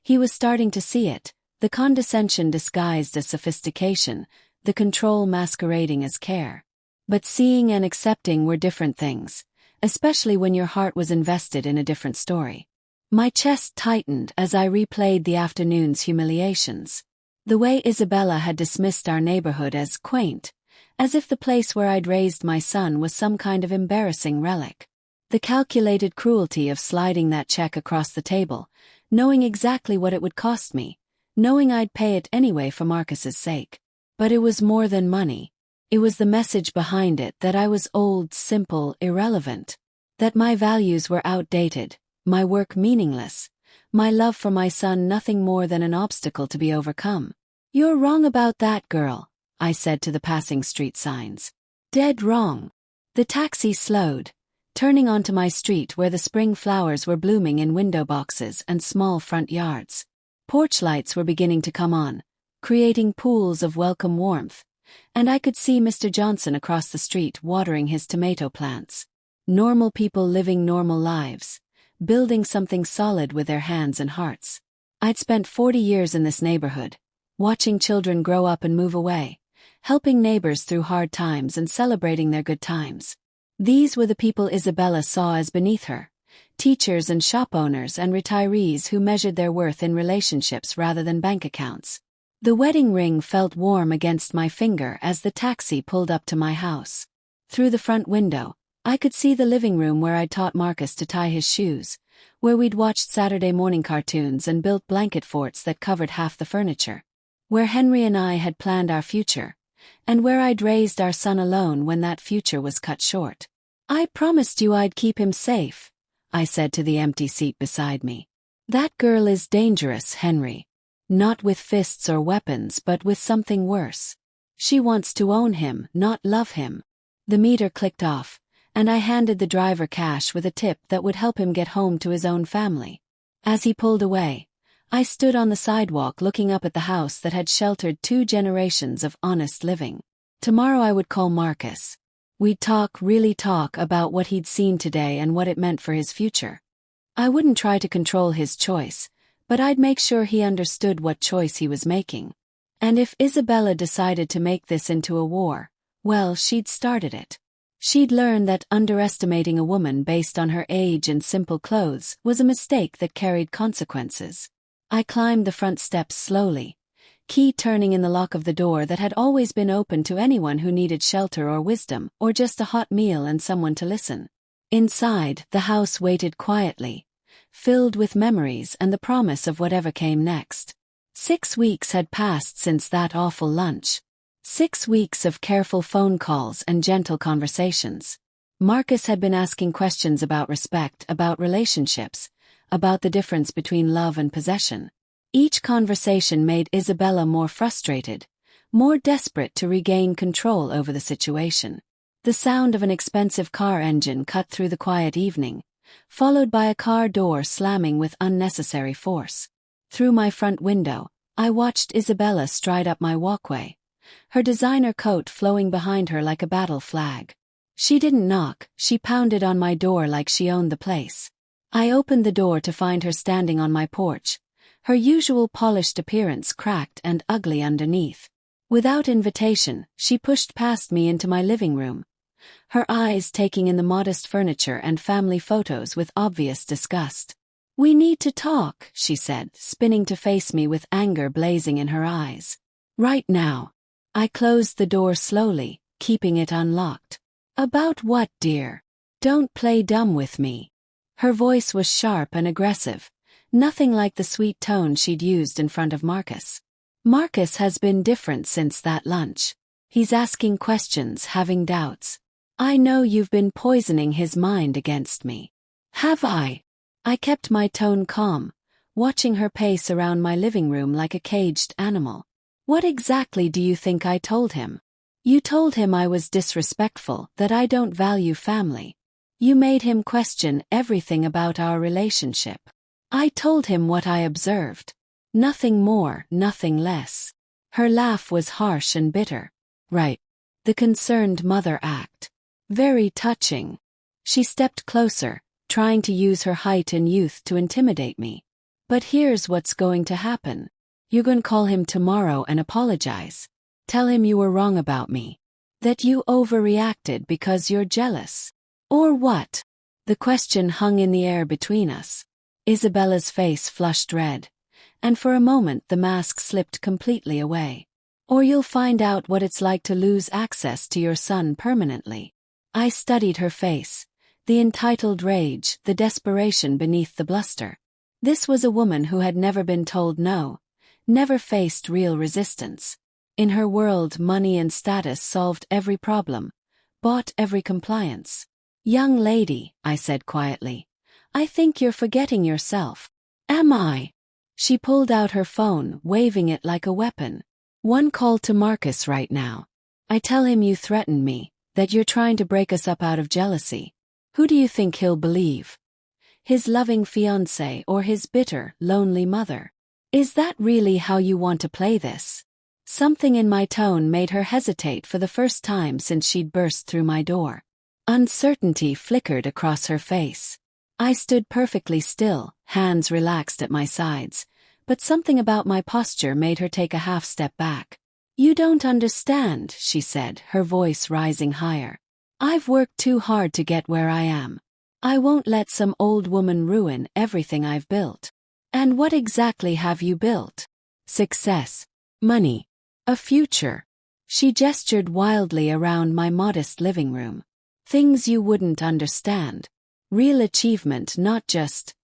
He was starting to see it, the condescension disguised as sophistication, the control masquerading as care. But seeing and accepting were different things, especially when your heart was invested in a different story. My chest tightened as I replayed the afternoon's humiliations. The way Isabella had dismissed our neighborhood as quaint, as if the place where I'd raised my son was some kind of embarrassing relic. The calculated cruelty of sliding that check across the table, knowing exactly what it would cost me, knowing I'd pay it anyway for Marcus's sake. But it was more than money. It was the message behind it that I was old, simple, irrelevant. That my values were outdated, my work meaningless, my love for my son nothing more than an obstacle to be overcome. "You're wrong about that, girl," I said to the passing street signs. "Dead wrong." The taxi slowed, turning onto my street where the spring flowers were blooming in window boxes and small front yards. Porch lights were beginning to come on, creating pools of welcome warmth, and I could see Mr. Johnson across the street watering his tomato plants. Normal people living normal lives, building something solid with their hands and hearts. I'd spent 40 years in this neighborhood, watching children grow up and move away, helping neighbors through hard times and celebrating their good times. These were the people Isabella saw as beneath her, teachers and shop owners and retirees who measured their worth in relationships rather than bank accounts. The wedding ring felt warm against my finger as the taxi pulled up to my house. Through the front window, I could see the living room where I'd taught Marcus to tie his shoes, where we'd watched Saturday morning cartoons and built blanket forts that covered half the furniture, where Henry and I had planned our future, and where I'd raised our son alone when that future was cut short. "I promised you I'd keep him safe," I said to the empty seat beside me. "That girl is dangerous, Henry. Not with fists or weapons but with something worse. She wants to own him, not love him." The meter clicked off, and I handed the driver cash with a tip that would help him get home to his own family. As he pulled away, I stood on the sidewalk looking up at the house that had sheltered 2 generations of honest living. Tomorrow I would call Marcus. We'd talk, really talk, about what he'd seen today and what it meant for his future. I wouldn't try to control his choice, but I'd make sure he understood what choice he was making. And if Isabella decided to make this into a war, well, she'd started it. She'd learned that underestimating a woman based on her age and simple clothes was a mistake that carried consequences. I climbed the front steps slowly, key turning in the lock of the door that had always been open to anyone who needed shelter or wisdom or just a hot meal and someone to listen. Inside, the house waited quietly, filled with memories and the promise of whatever came next. 6 weeks had passed since that awful lunch. 6 weeks of careful phone calls and gentle conversations. Marcus had been asking questions about respect, about relationships, about the difference between love and possession. Each conversation made Isabella more frustrated, more desperate to regain control over the situation. The sound of an expensive car engine cut through the quiet evening, followed by a car door slamming with unnecessary force. Through my front window, I watched Isabella stride up my walkway, her designer coat flowing behind her like a battle flag. She didn't knock, she pounded on my door like she owned the place. I opened the door to find her standing on my porch, her usual polished appearance cracked and ugly underneath. Without invitation, she pushed past me into my living room, her eyes taking in the modest furniture and family photos with obvious disgust. "We need to talk," she said, spinning to face me with anger blazing in her eyes. "Right now." I closed the door slowly, keeping it unlocked. "About what, dear? Don't play dumb with me." Her voice was sharp and aggressive, nothing like the sweet tone she'd used in front of Marcus. Marcus has been different since that lunch. He's asking questions, having doubts. I know you've been poisoning his mind against me. Have I? I kept my tone calm, watching her pace around my living room like a caged animal. What exactly do you think I told him? You told him I was disrespectful, that I don't value family. You made him question everything about our relationship. I told him what I observed. Nothing more, nothing less. Her laugh was harsh and bitter. Right. The concerned mother act. Very touching. She stepped closer, trying to use her height and youth to intimidate me. But here's what's going to happen. You're going to call him tomorrow and apologize. Tell him you were wrong about me. That you overreacted because you're jealous. Or what? The question hung in the air between us. Isabella's face flushed red, and for a moment the mask slipped completely away. Or you'll find out what it's like to lose access to your son permanently. I studied her face, the entitled rage, the desperation beneath the bluster. This was a woman who had never been told no, never faced real resistance. In her world, money and status solved every problem, bought every compliance. "Young lady," I said quietly, "I think you're forgetting yourself." "Am I?" She pulled out her phone, waving it like a weapon. "One call to Marcus right now. I tell him you threatened me, that you're trying to break us up out of jealousy. Who do you think he'll believe? His loving fiancé or his bitter, lonely mother? Is that really how you want to play this?" Something in my tone made her hesitate for the first time since she'd burst through my door. Uncertainty flickered across her face. I stood perfectly still, hands relaxed at my sides, but something about my posture made her take a half step back. "You don't understand," she said, her voice rising higher. "I've worked too hard to get where I am. I won't let some old woman ruin everything I've built." "And what exactly have you built?" "Success. Money. A future." She gestured wildly around my modest living room. "Things you wouldn't understand. Real achievement, not just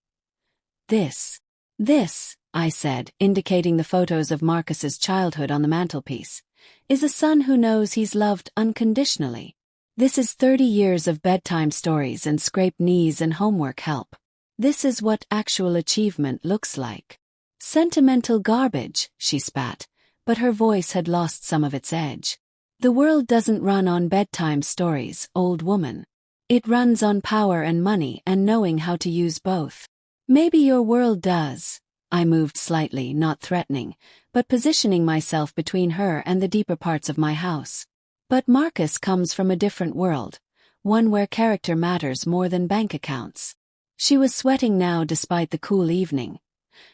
this." "This," I said, indicating the photos of Marcus's childhood on the mantelpiece, "is a son who knows he's loved unconditionally. This is 30 years of bedtime stories and scraped knees and homework help. This is what actual achievement looks like." "Sentimental garbage," she spat, but her voice had lost some of its edge. "The world doesn't run on bedtime stories, old woman. It runs on power and money and knowing how to use both. Maybe your world does." I moved slightly, not threatening, but positioning myself between her and the deeper parts of my house. "But Marcus comes from a different world, one where character matters more than bank accounts." She was sweating now despite the cool evening,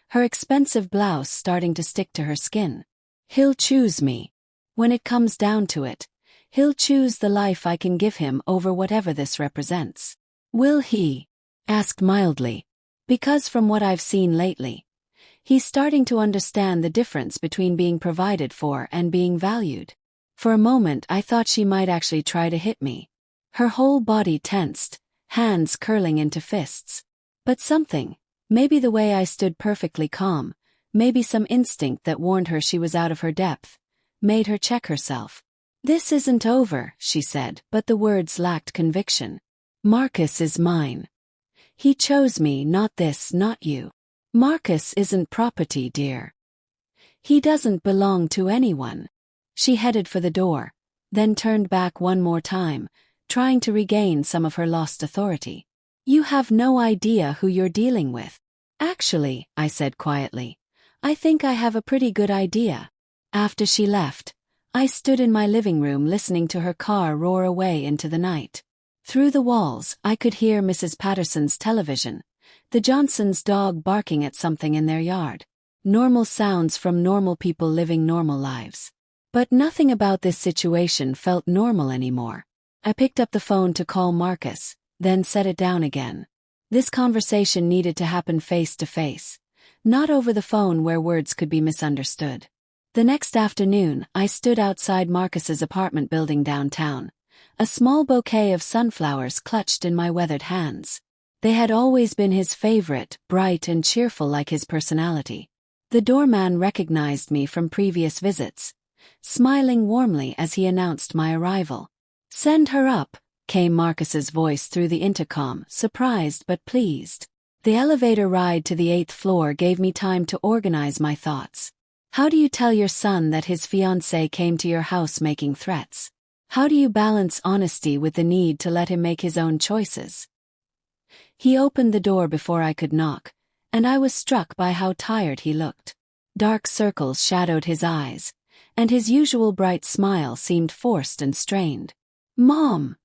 her expensive blouse starting to stick to her skin. "He'll choose me. When it comes down to it, he'll choose the life I can give him over whatever this represents." "Will he?" asked mildly. "Because from what I've seen lately, he's starting to understand the difference between being provided for and being valued." For a moment I thought she might actually try to hit me. Her whole body tensed, hands curling into fists. But something, maybe the way I stood perfectly calm, maybe some instinct that warned her she was out of her depth, made her check herself. "This isn't over," she said, but the words lacked conviction. "Marcus is mine. He chose me, not this, not you. Marcus isn't property, dear. He doesn't belong to anyone." She headed for the door, then turned back one more time, trying to regain some of her lost authority. "You have no idea who you're dealing with." "Actually," I said quietly, "I think I have a pretty good idea." After she left, I stood in my living room listening to her car roar away into the night. Through the walls, I could hear Mrs. Patterson's television, the Johnsons' dog barking at something in their yard. Normal sounds from normal people living normal lives. But nothing about this situation felt normal anymore. I picked up the phone to call Marcus, then set it down again. This conversation needed to happen face to face, not over the phone where words could be misunderstood. The next afternoon, I stood outside Marcus's apartment building downtown, a small bouquet of sunflowers clutched in my weathered hands. They had always been his favorite, bright and cheerful like his personality. The doorman recognized me from previous visits, smiling warmly as he announced my arrival. "Send her up," came Marcus's voice through the intercom, surprised but pleased. The elevator ride to the 8th floor gave me time to organize my thoughts. How do you tell your son that his fiancé came to your house making threats? How do you balance honesty with the need to let him make his own choices? He opened the door before I could knock, and I was struck by how tired he looked. Dark circles shadowed his eyes, and his usual bright smile seemed forced and strained. "Mom!"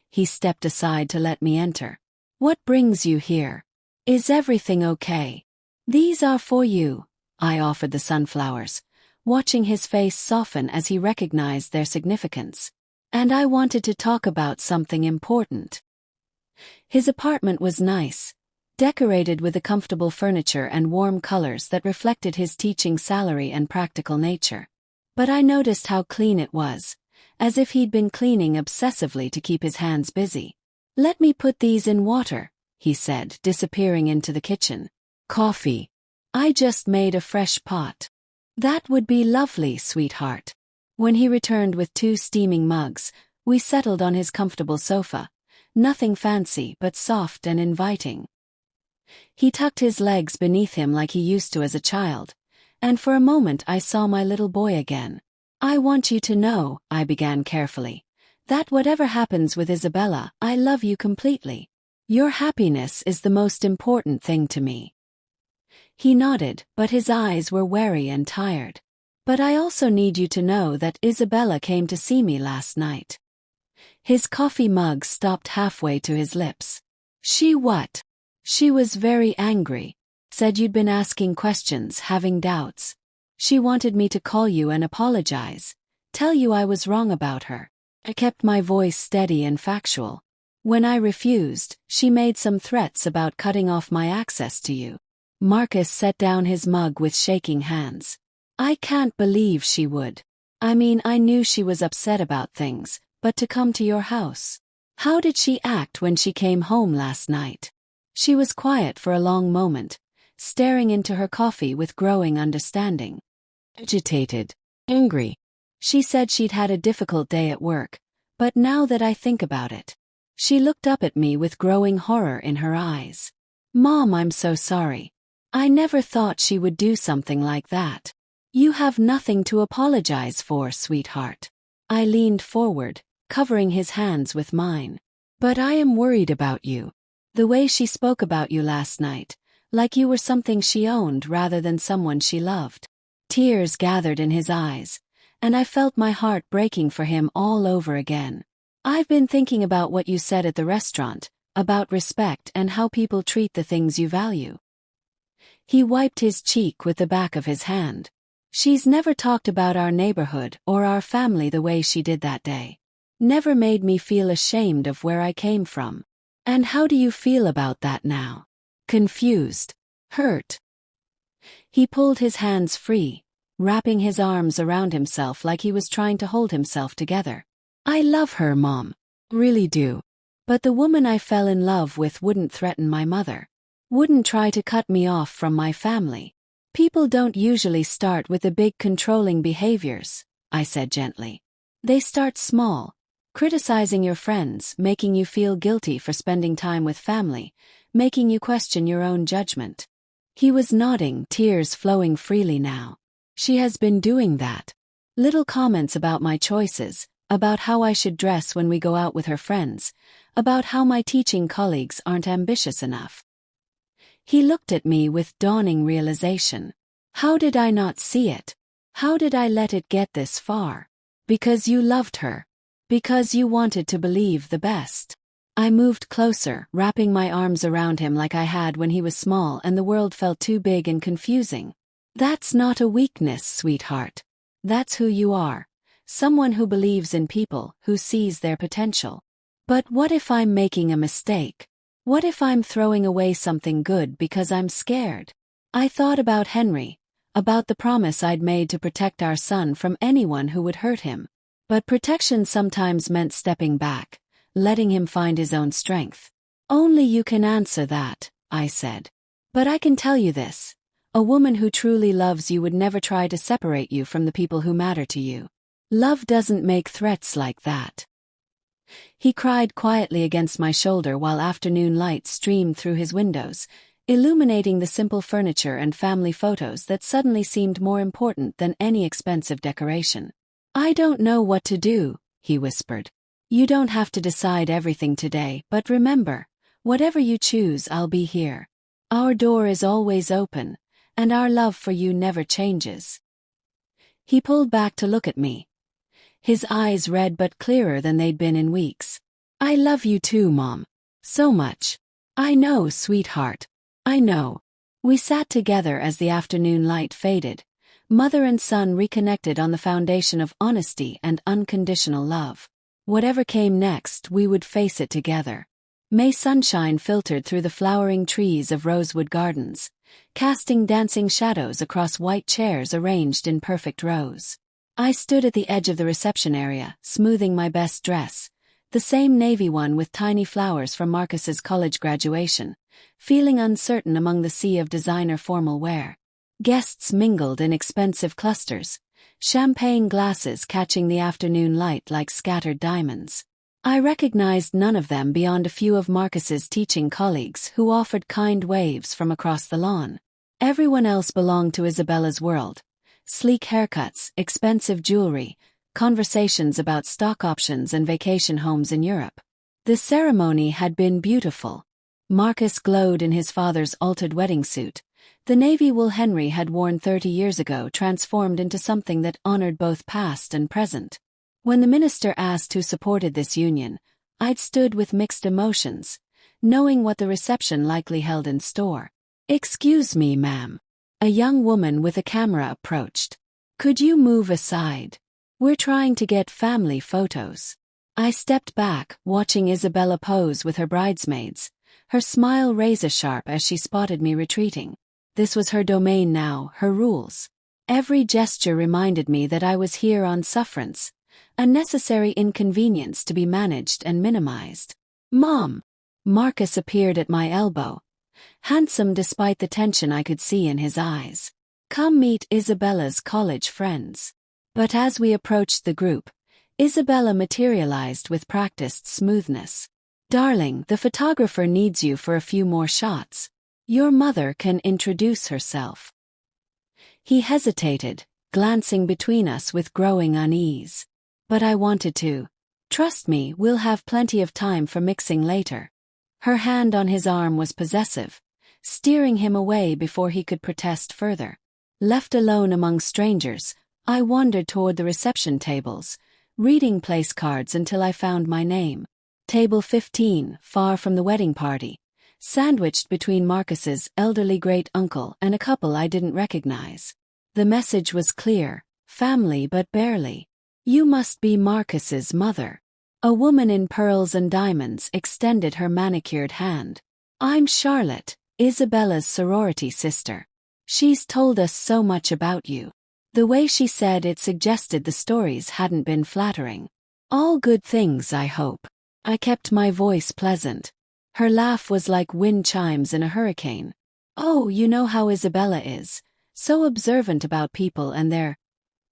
He stepped aside to let me enter. "What brings you here? Is everything okay?" "These are for you," I offered the sunflowers, watching his face soften as he recognized their significance. "And I wanted to talk about something important." His apartment was nice, decorated with the comfortable furniture and warm colors that reflected his teaching salary and practical nature. But I noticed how clean it was, as if he'd been cleaning obsessively to keep his hands busy. "Let me put these in water," he said, disappearing into the kitchen. "Coffee. I just made a fresh pot." "That would be lovely, sweetheart." When he returned with 2 steaming mugs, we settled on his comfortable sofa, nothing fancy but soft and inviting. He tucked his legs beneath him like he used to as a child, and for a moment I saw my little boy again. "I want you to know," I began carefully, "that whatever happens with Isabella, I love you completely. Your happiness is the most important thing to me." He nodded, but his eyes were wary and tired. "But I also need you to know that Isabella came to see me last night." His coffee mug stopped halfway to his lips. "She what?" "She was very angry. Said you'd been asking questions, having doubts. She wanted me to call you and apologize, tell you I was wrong about her." I kept my voice steady and factual. "When I refused, she made some threats about cutting off my access to you." Marcus set down his mug with shaking hands. "I can't believe she would. I mean, I knew she was upset about things, but to come to your house. How did she act when she came home last night?" She was quiet for a long moment, staring into her coffee with growing understanding. "Agitated. Angry. She said she'd had a difficult day at work, but now that I think about it." She looked up at me with growing horror in her eyes. "Mom, I'm so sorry. I never thought she would do something like that." "You have nothing to apologize for, sweetheart." I leaned forward, covering his hands with mine. "But I am worried about you. The way she spoke about you last night, like you were something she owned rather than someone she loved." Tears gathered in his eyes, and I felt my heart breaking for him all over again. "I've been thinking about what you said at the restaurant, about respect and how people treat the things you value." He wiped his cheek with the back of his hand. "She's never talked about our neighborhood or our family the way she did that day. Never made me feel ashamed of where I came from. And how do you feel about that now?" "Confused. Hurt." He pulled his hands free, wrapping his arms around himself like he was trying to hold himself together. "I love her, Mom. Really do. But the woman I fell in love with wouldn't threaten my mother. Wouldn't try to cut me off from my family. People don't usually start with the big controlling behaviors," I said gently. "They start small, criticizing your friends, making you feel guilty for spending time with family, making you question your own judgment." He was nodding, tears flowing freely now. "She has been doing that. Little comments about my choices, about how I should dress when we go out with her friends, about how my teaching colleagues aren't ambitious enough." He looked at me with dawning realization. How did I not see it? How did I let it get this far? Because you loved her. Because you wanted to believe the best. I moved closer, wrapping my arms around him like I had when he was small and the world felt too big and confusing. That's not a weakness, sweetheart. That's who you are. Someone who believes in people, who sees their potential. But what if I'm making a mistake? What if I'm throwing away something good because I'm scared? I thought about Henry, about the promise I'd made to protect our son from anyone who would hurt him. But protection sometimes meant stepping back, letting him find his own strength. Only you can answer that, I said. But I can tell you this. A woman who truly loves you would never try to separate you from the people who matter to you. Love doesn't make threats like that. He cried quietly against my shoulder while afternoon light streamed through his windows, illuminating the simple furniture and family photos that suddenly seemed more important than any expensive decoration. I don't know what to do, he whispered. You don't have to decide everything today, but remember, whatever you choose, I'll be here. Our door is always open, and our love for you never changes. He pulled back to look at me. His eyes red but clearer than they'd been in weeks. I love you too, Mom. So much. I know, sweetheart. I know. We sat together as the afternoon light faded, mother and son reconnected on the foundation of honesty and unconditional love. Whatever came next, we would face it together. May sunshine filtered through the flowering trees of Rosewood Gardens, casting dancing shadows across white chairs arranged in perfect rows. I stood at the edge of the reception area, smoothing my best dress, the same navy one with tiny flowers from Marcus's college graduation, feeling uncertain among the sea of designer formal wear. Guests mingled in expensive clusters, champagne glasses catching the afternoon light like scattered diamonds. I recognized none of them beyond a few of Marcus's teaching colleagues who offered kind waves from across the lawn. Everyone else belonged to Isabella's world. Sleek haircuts, expensive jewelry, conversations about stock options and vacation homes in Europe. The ceremony had been beautiful. Marcus glowed in his father's altered wedding suit. The navy wool Henry had worn 30 years ago transformed into something that honored both past and present. When the minister asked who supported this union, I'd stood with mixed emotions, knowing what the reception likely held in store. "Excuse me, ma'am." A young woman with a camera approached. "Could you move aside? We're trying to get family photos." I stepped back, watching Isabella pose with her bridesmaids, her smile razor-sharp as she spotted me retreating. This was her domain now, her rules. Every gesture reminded me that I was here on sufferance, a necessary inconvenience to be managed and minimized. "Mom!" Marcus appeared at my elbow, handsome despite the tension I could see in his eyes. "Come meet Isabella's college friends." But as we approached the group, Isabella materialized with practiced smoothness. "Darling, the photographer needs you for a few more shots. Your mother can introduce herself." He hesitated, glancing between us with growing unease. But I wanted to. "Trust me, we'll have plenty of time for mixing later." Her hand on his arm was possessive, steering him away before he could protest further. Left alone among strangers, I wandered toward the reception tables, reading place cards until I found my name. Table 15, far from the wedding party, sandwiched between Marcus's elderly great-uncle and a couple I didn't recognize. The message was clear: family but barely. "You must be Marcus's mother." A woman in pearls and diamonds extended her manicured hand. "I'm Charlotte, Isabella's sorority sister. She's told us so much about you." The way she said it suggested the stories hadn't been flattering. "All good things, I hope." I kept my voice pleasant. Her laugh was like wind chimes in a hurricane. "Oh, you know how Isabella is, so observant about people and their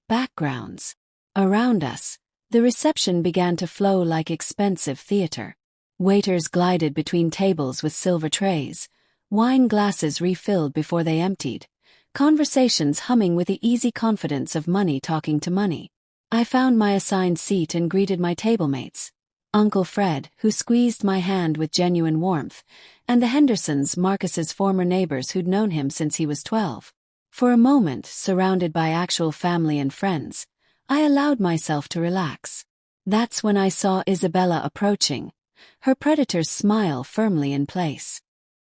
backgrounds." Around us, the reception began to flow like expensive theater. Waiters glided between tables with silver trays, wine glasses refilled before they emptied, conversations humming with the easy confidence of money talking to money. I found my assigned seat and greeted my tablemates. Uncle Fred, who squeezed my hand with genuine warmth, and the Hendersons, Marcus's former neighbors who'd known him since he was 12. For a moment, surrounded by actual family and friends, I allowed myself to relax. That's when I saw Isabella approaching, her predator's smile firmly in place.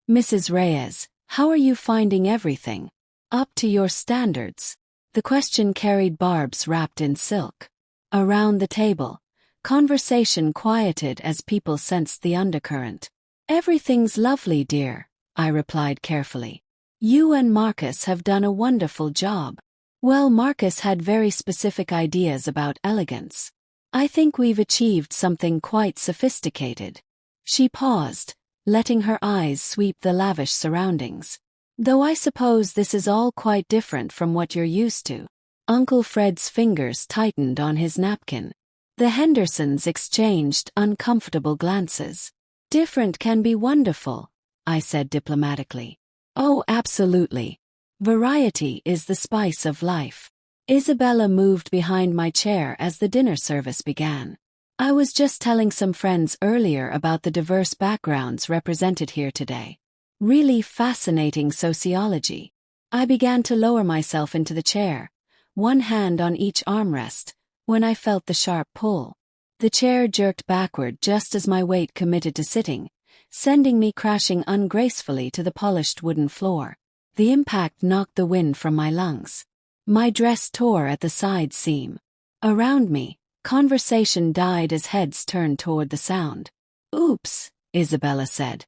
"Mrs. Reyes, how are you finding everything? Up to your standards?" The question carried barbs wrapped in silk. Around the table, conversation quieted as people sensed the undercurrent. "Everything's lovely, dear," I replied carefully. "You and Marcus have done a wonderful job." "Well, Marcus had very specific ideas about elegance. I think we've achieved something quite sophisticated." She paused, letting her eyes sweep the lavish surroundings. "Though I suppose this is all quite different from what you're used to." Uncle Fred's fingers tightened on his napkin. The Hendersons exchanged uncomfortable glances. "Different can be wonderful," I said diplomatically. "Oh, absolutely. Variety is the spice of life." Isabella moved behind my chair as the dinner service began. "I was just telling some friends earlier about the diverse backgrounds represented here today. Really fascinating sociology." I began to lower myself into the chair, one hand on each armrest, when I felt the sharp pull. The chair jerked backward just as my weight committed to sitting, sending me crashing ungracefully to the polished wooden floor. The impact knocked the wind from my lungs. My dress tore at the side seam. Around me, conversation died as heads turned toward the sound. "Oops," Isabella said,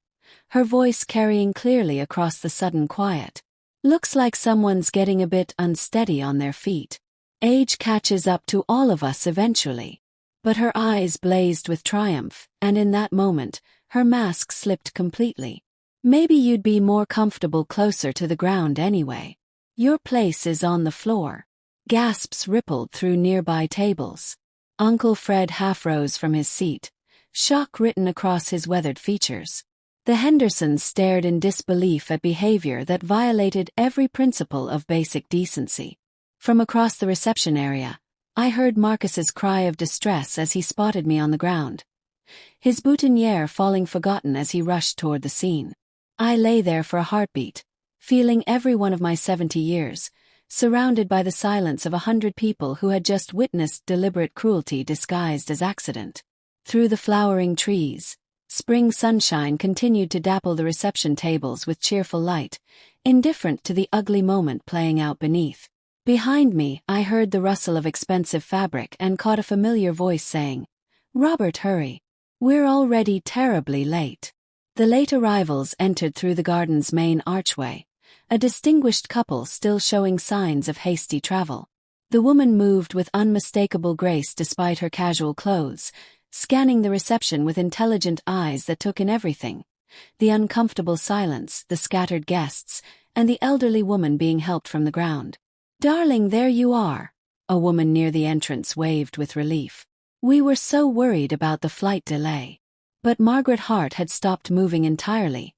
her voice carrying clearly across the sudden quiet. "Looks like someone's getting a bit unsteady on their feet. Age catches up to all of us eventually." But her eyes blazed with triumph, and in that moment, her mask slipped completely. "Maybe you'd be more comfortable closer to the ground anyway. Your place is on the floor." Gasps rippled through nearby tables. Uncle Fred half rose from his seat, shock written across his weathered features. The Hendersons stared in disbelief at behavior that violated every principle of basic decency. From across the reception area, I heard Marcus's cry of distress as he spotted me on the ground, his boutonniere falling forgotten as he rushed toward the scene. I lay there for a heartbeat, feeling every one of my 70 years, surrounded by the silence of 100 people who had just witnessed deliberate cruelty disguised as accident. Through the flowering trees, spring sunshine continued to dapple the reception tables with cheerful light, indifferent to the ugly moment playing out beneath. Behind me, I heard the rustle of expensive fabric and caught a familiar voice saying, "Robert, hurry. We're already terribly late." The late arrivals entered through the garden's main archway, a distinguished couple still showing signs of hasty travel. The woman moved with unmistakable grace despite her casual clothes, scanning the reception with intelligent eyes that took in everything: the uncomfortable silence, the scattered guests, and the elderly woman being helped from the ground. "Darling, there you are," a woman near the entrance waved with relief. "We were so worried about the flight delay." But Margaret Hart had stopped moving entirely,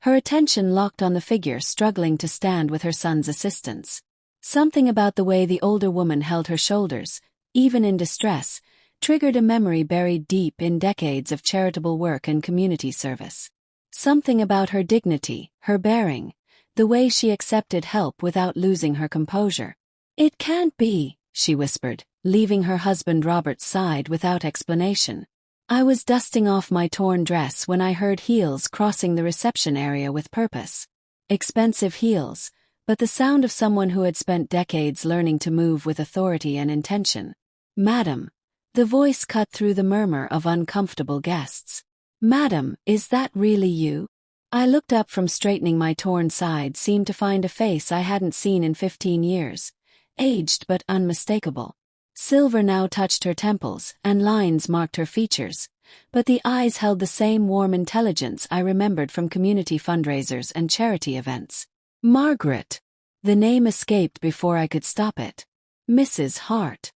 her attention locked on the figure struggling to stand with her son's assistance. Something about the way the older woman held her shoulders, even in distress, triggered a memory buried deep in decades of charitable work and community service. Something about her dignity, her bearing, the way she accepted help without losing her composure. "It can't be," she whispered, leaving her husband Robert's side without explanation. I was dusting off my torn dress when I heard heels crossing the reception area with purpose. Expensive heels, but the sound of someone who had spent decades learning to move with authority and intention. "Madam." The voice cut through the murmur of uncomfortable guests. "Madam, is that really you?" I looked up from straightening my torn side, seemed to find a face I hadn't seen in 15 years, aged but unmistakable. Silver now touched her temples, and lines marked her features, but the eyes held the same warm intelligence I remembered from community fundraisers and charity events. "Margaret." The name escaped before I could stop it. "Mrs. Hart."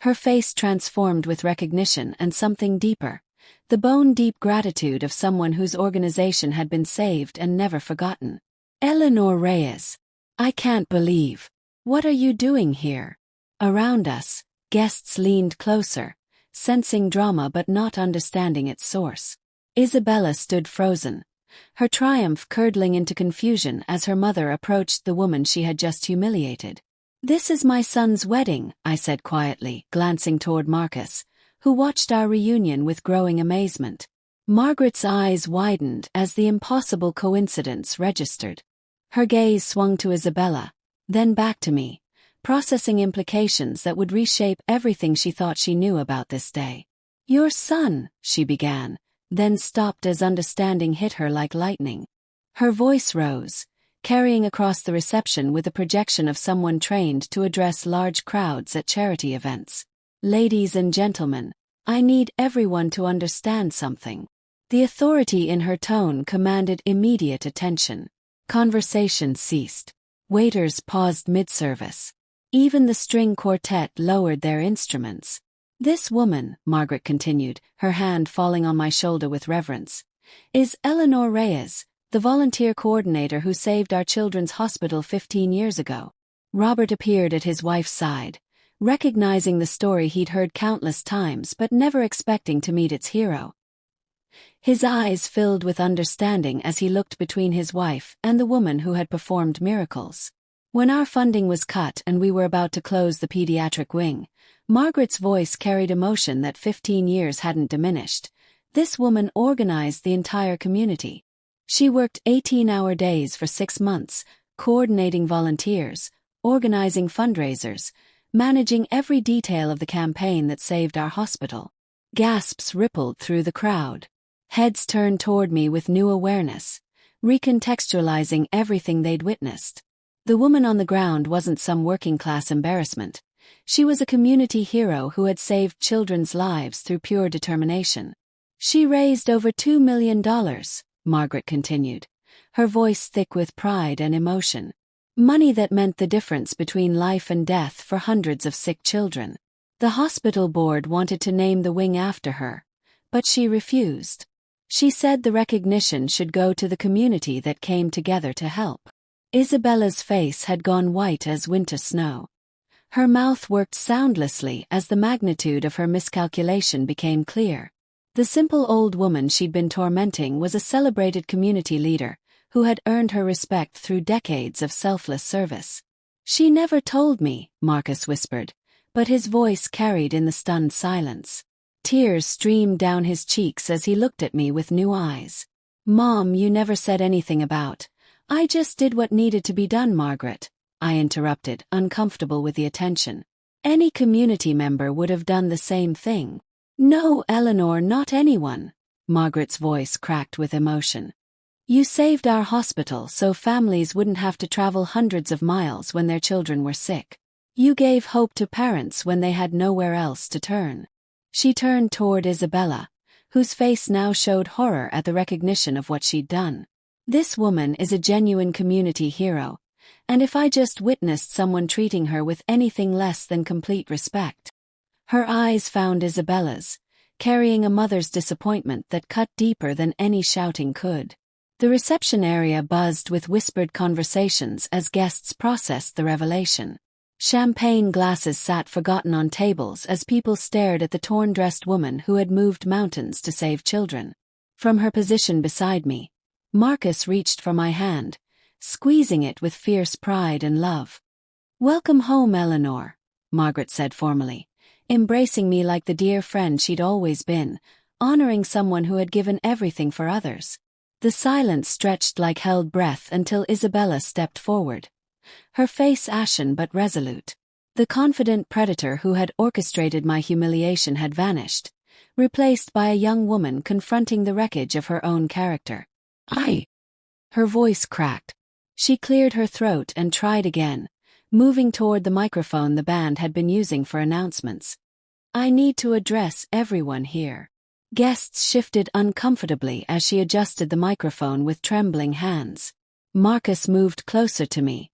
Her face transformed with recognition and something deeper, the bone-deep gratitude of someone whose organization had been saved and never forgotten. "Eleanor Reyes. I can't believe. What are you doing here?" Around us, guests leaned closer, sensing drama but not understanding its source. Isabella stood frozen, her triumph curdling into confusion as her mother approached the woman she had just humiliated. "This is my son's wedding," I said quietly, glancing toward Marcus, who watched our reunion with growing amazement. Margaret's eyes widened as the impossible coincidence registered. Her gaze swung to Isabella, then back to me, processing implications that would reshape everything she thought she knew about this day. "Your son," she began, then stopped as understanding hit her like lightning. Her voice rose, carrying across the reception with the projection of someone trained to address large crowds at charity events. "Ladies and gentlemen, I need everyone to understand something." The authority in her tone commanded immediate attention. Conversation ceased. Waiters paused mid-service. Even the string quartet lowered their instruments. "This woman," Margaret continued, her hand falling on my shoulder with reverence, "is Eleanor Reyes, the volunteer coordinator who saved our children's hospital 15 years ago." Robert appeared at his wife's side, recognizing the story he'd heard countless times but never expecting to meet its hero. His eyes filled with understanding as he looked between his wife and the woman who had performed miracles. When our funding was cut and we were about to close the pediatric wing, Margaret's voice carried emotion that 15 years hadn't diminished. This woman organized the entire community. She worked 18-hour days for 6 months, coordinating volunteers, organizing fundraisers, managing every detail of the campaign that saved our hospital. Gasps rippled through the crowd. Heads turned toward me with new awareness, recontextualizing everything they'd witnessed. The woman on the ground wasn't some working-class embarrassment. She was a community hero who had saved children's lives through pure determination. "She raised over $2 million, Margaret continued, her voice thick with pride and emotion. Money that meant the difference between life and death for hundreds of sick children. The hospital board wanted to name the wing after her, but she refused. She said the recognition should go to the community that came together to help." Isabella's face had gone white as winter snow. Her mouth worked soundlessly as the magnitude of her miscalculation became clear. The simple old woman she'd been tormenting was a celebrated community leader who had earned her respect through decades of selfless service. "She never told me," Marcus whispered, but his voice carried in the stunned silence. Tears streamed down his cheeks as he looked at me with new eyes. "Mom, you never said anything about—" "I just did what needed to be done, Margaret," I interrupted, uncomfortable with the attention. "Any community member would have done the same thing." "No, Eleanor, not anyone." Margaret's voice cracked with emotion. "You saved our hospital so families wouldn't have to travel hundreds of miles when their children were sick. You gave hope to parents when they had nowhere else to turn." She turned toward Isabella, whose face now showed horror at the recognition of what she'd done. "This woman is a genuine community hero, and if I just witnessed someone treating her with anything less than complete respect." Her eyes found Isabella's, carrying a mother's disappointment that cut deeper than any shouting could. The reception area buzzed with whispered conversations as guests processed the revelation. Champagne glasses sat forgotten on tables as people stared at the torn-dressed woman who had moved mountains to save children. From her position beside me, Marcus reached for my hand, squeezing it with fierce pride and love. "Welcome home, Eleanor," Margaret said formally, embracing me like the dear friend she'd always been, honoring someone who had given everything for others. The silence stretched like held breath until Isabella stepped forward, her face ashen but resolute. The confident predator who had orchestrated my humiliation had vanished, replaced by a young woman confronting the wreckage of her own character. Her voice cracked. She cleared her throat and tried again, moving toward the microphone the band had been using for announcements. "I need to address everyone here." Guests shifted uncomfortably as she adjusted the microphone with trembling hands. Marcus moved closer to me,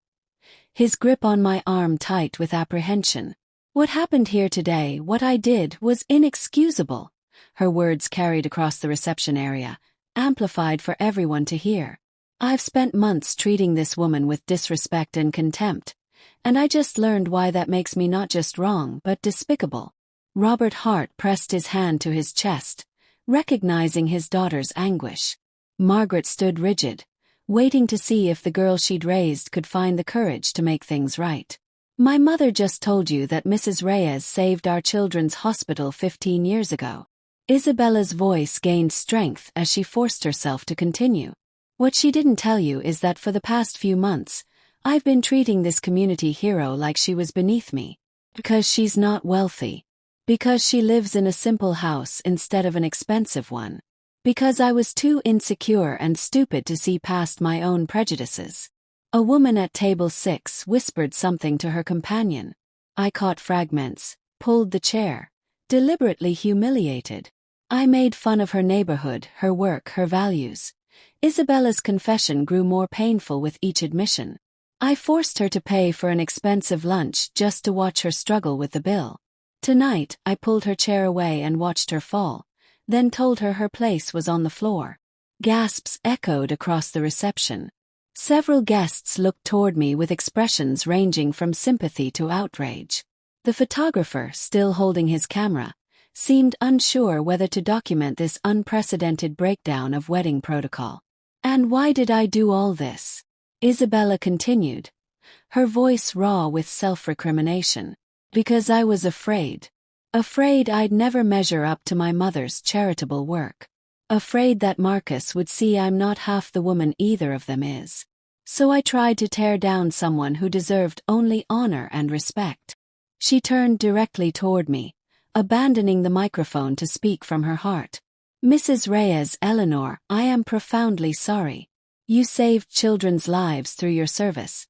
his grip on my arm tight with apprehension. "What happened here today, what I did, was inexcusable," her words carried across the reception area, amplified for everyone to hear. "I've spent months treating this woman with disrespect and contempt, and I just learned why that makes me not just wrong but despicable." Robert Hart pressed his hand to his chest, recognizing his daughter's anguish. Margaret stood rigid, waiting to see if the girl she'd raised could find the courage to make things right. "My mother just told you that Mrs. Reyes saved our children's hospital 15 years ago." Isabella's voice gained strength as she forced herself to continue. What she didn't tell you is that for the past few months, I've been treating this community hero like she was beneath me. Because she's not wealthy. Because she lives in a simple house instead of an expensive one. Because I was too insecure and stupid to see past my own prejudices. A woman at table 6 whispered something to her companion. I caught fragments, pulled the chair, deliberately humiliated. I made fun of her neighborhood, her work, her values. Isabella's confession grew more painful with each admission. I forced her to pay for an expensive lunch just to watch her struggle with the bill. Tonight, I pulled her chair away and watched her fall, then told her her place was on the floor. Gasps echoed across the reception. Several guests looked toward me with expressions ranging from sympathy to outrage. The photographer, still holding his camera, seemed unsure whether to document this unprecedented breakdown of wedding protocol. And why did I do all this? Isabella continued, her voice raw with self-recrimination. Because I was afraid. Afraid I'd never measure up to my mother's charitable work. Afraid that Marcus would see I'm not half the woman either of them is. So I tried to tear down someone who deserved only honor and respect. She turned directly toward me, abandoning the microphone to speak from her heart. Mrs. Reyes, Eleanor, I am profoundly sorry. You saved children's lives through your service.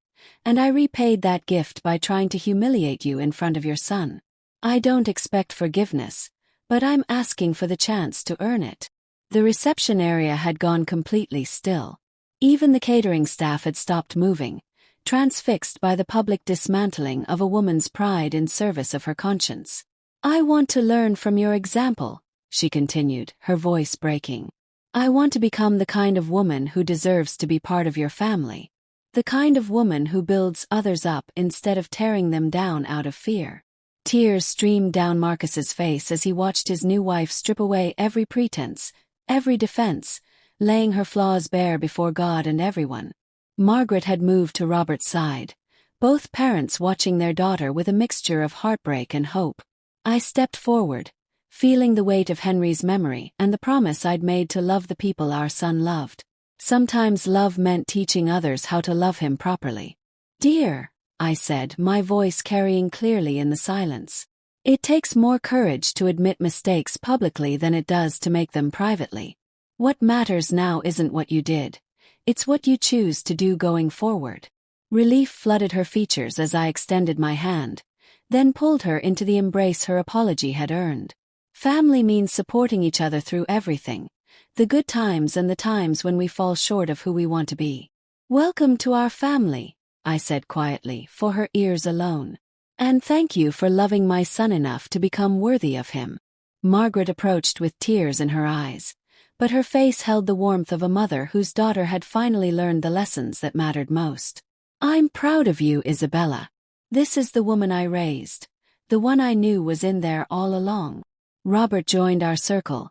And I repaid that gift by trying to humiliate you in front of your son. I don't expect forgiveness, but I'm asking for the chance to earn it. The reception area had gone completely still. Even the catering staff had stopped moving, transfixed by the public dismantling of a woman's pride in service of her conscience. I want to learn from your example, she continued, her voice breaking. I want to become the kind of woman who deserves to be part of your family. The kind of woman who builds others up instead of tearing them down out of fear. Tears streamed down Marcus's face as he watched his new wife strip away every pretense, every defense, laying her flaws bare before God and everyone. Margaret had moved to Robert's side, both parents watching their daughter with a mixture of heartbreak and hope. I stepped forward, feeling the weight of Henry's memory and the promise I'd made to love the people our son loved. Sometimes love meant teaching others how to love him properly. Dear, I said, my voice carrying clearly in the silence. It takes more courage to admit mistakes publicly than it does to make them privately. What matters now isn't what you did. It's what you choose to do going forward. Relief flooded her features as I extended my hand, then pulled her into the embrace her apology had earned. Family means supporting each other through everything. The good times and the times when we fall short of who we want to be. Welcome to our family, I said quietly, for her ears alone. And thank you for loving my son enough to become worthy of him. Margaret approached with tears in her eyes, but her face held the warmth of a mother whose daughter had finally learned the lessons that mattered most. I'm proud of you, Isabella. This is the woman I raised, the one I knew was in there all along. Robert joined our circle,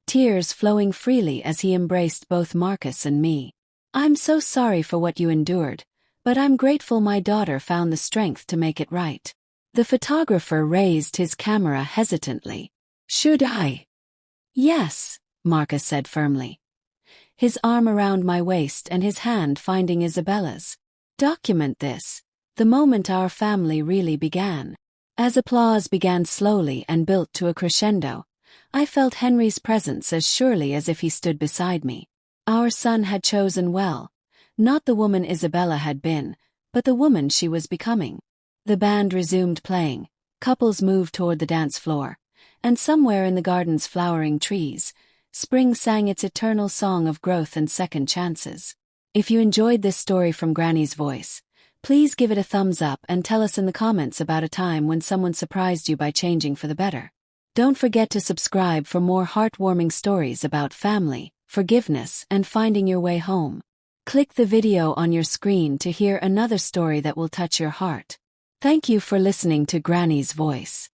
tears flowing freely as he embraced both Marcus and me. I'm so sorry for what you endured, but I'm grateful my daughter found the strength to make it right. The photographer raised his camera hesitantly. Should I? Yes, Marcus said firmly, his arm around my waist and his hand finding Isabella's. Document this, the moment our family really began. As applause began slowly and built to a crescendo, I felt Henry's presence as surely as if he stood beside me. Our son had chosen well, not the woman Isabella had been, but the woman she was becoming. The band resumed playing, couples moved toward the dance floor, and somewhere in the garden's flowering trees, spring sang its eternal song of growth and second chances. If you enjoyed this story from Granny's voice, please give it a thumbs up and tell us in the comments about a time when someone surprised you by changing for the better. Don't forget to subscribe for more heartwarming stories about family, forgiveness, and finding your way home. Click the video on your screen to hear another story that will touch your heart. Thank you for listening to Granny's Voice.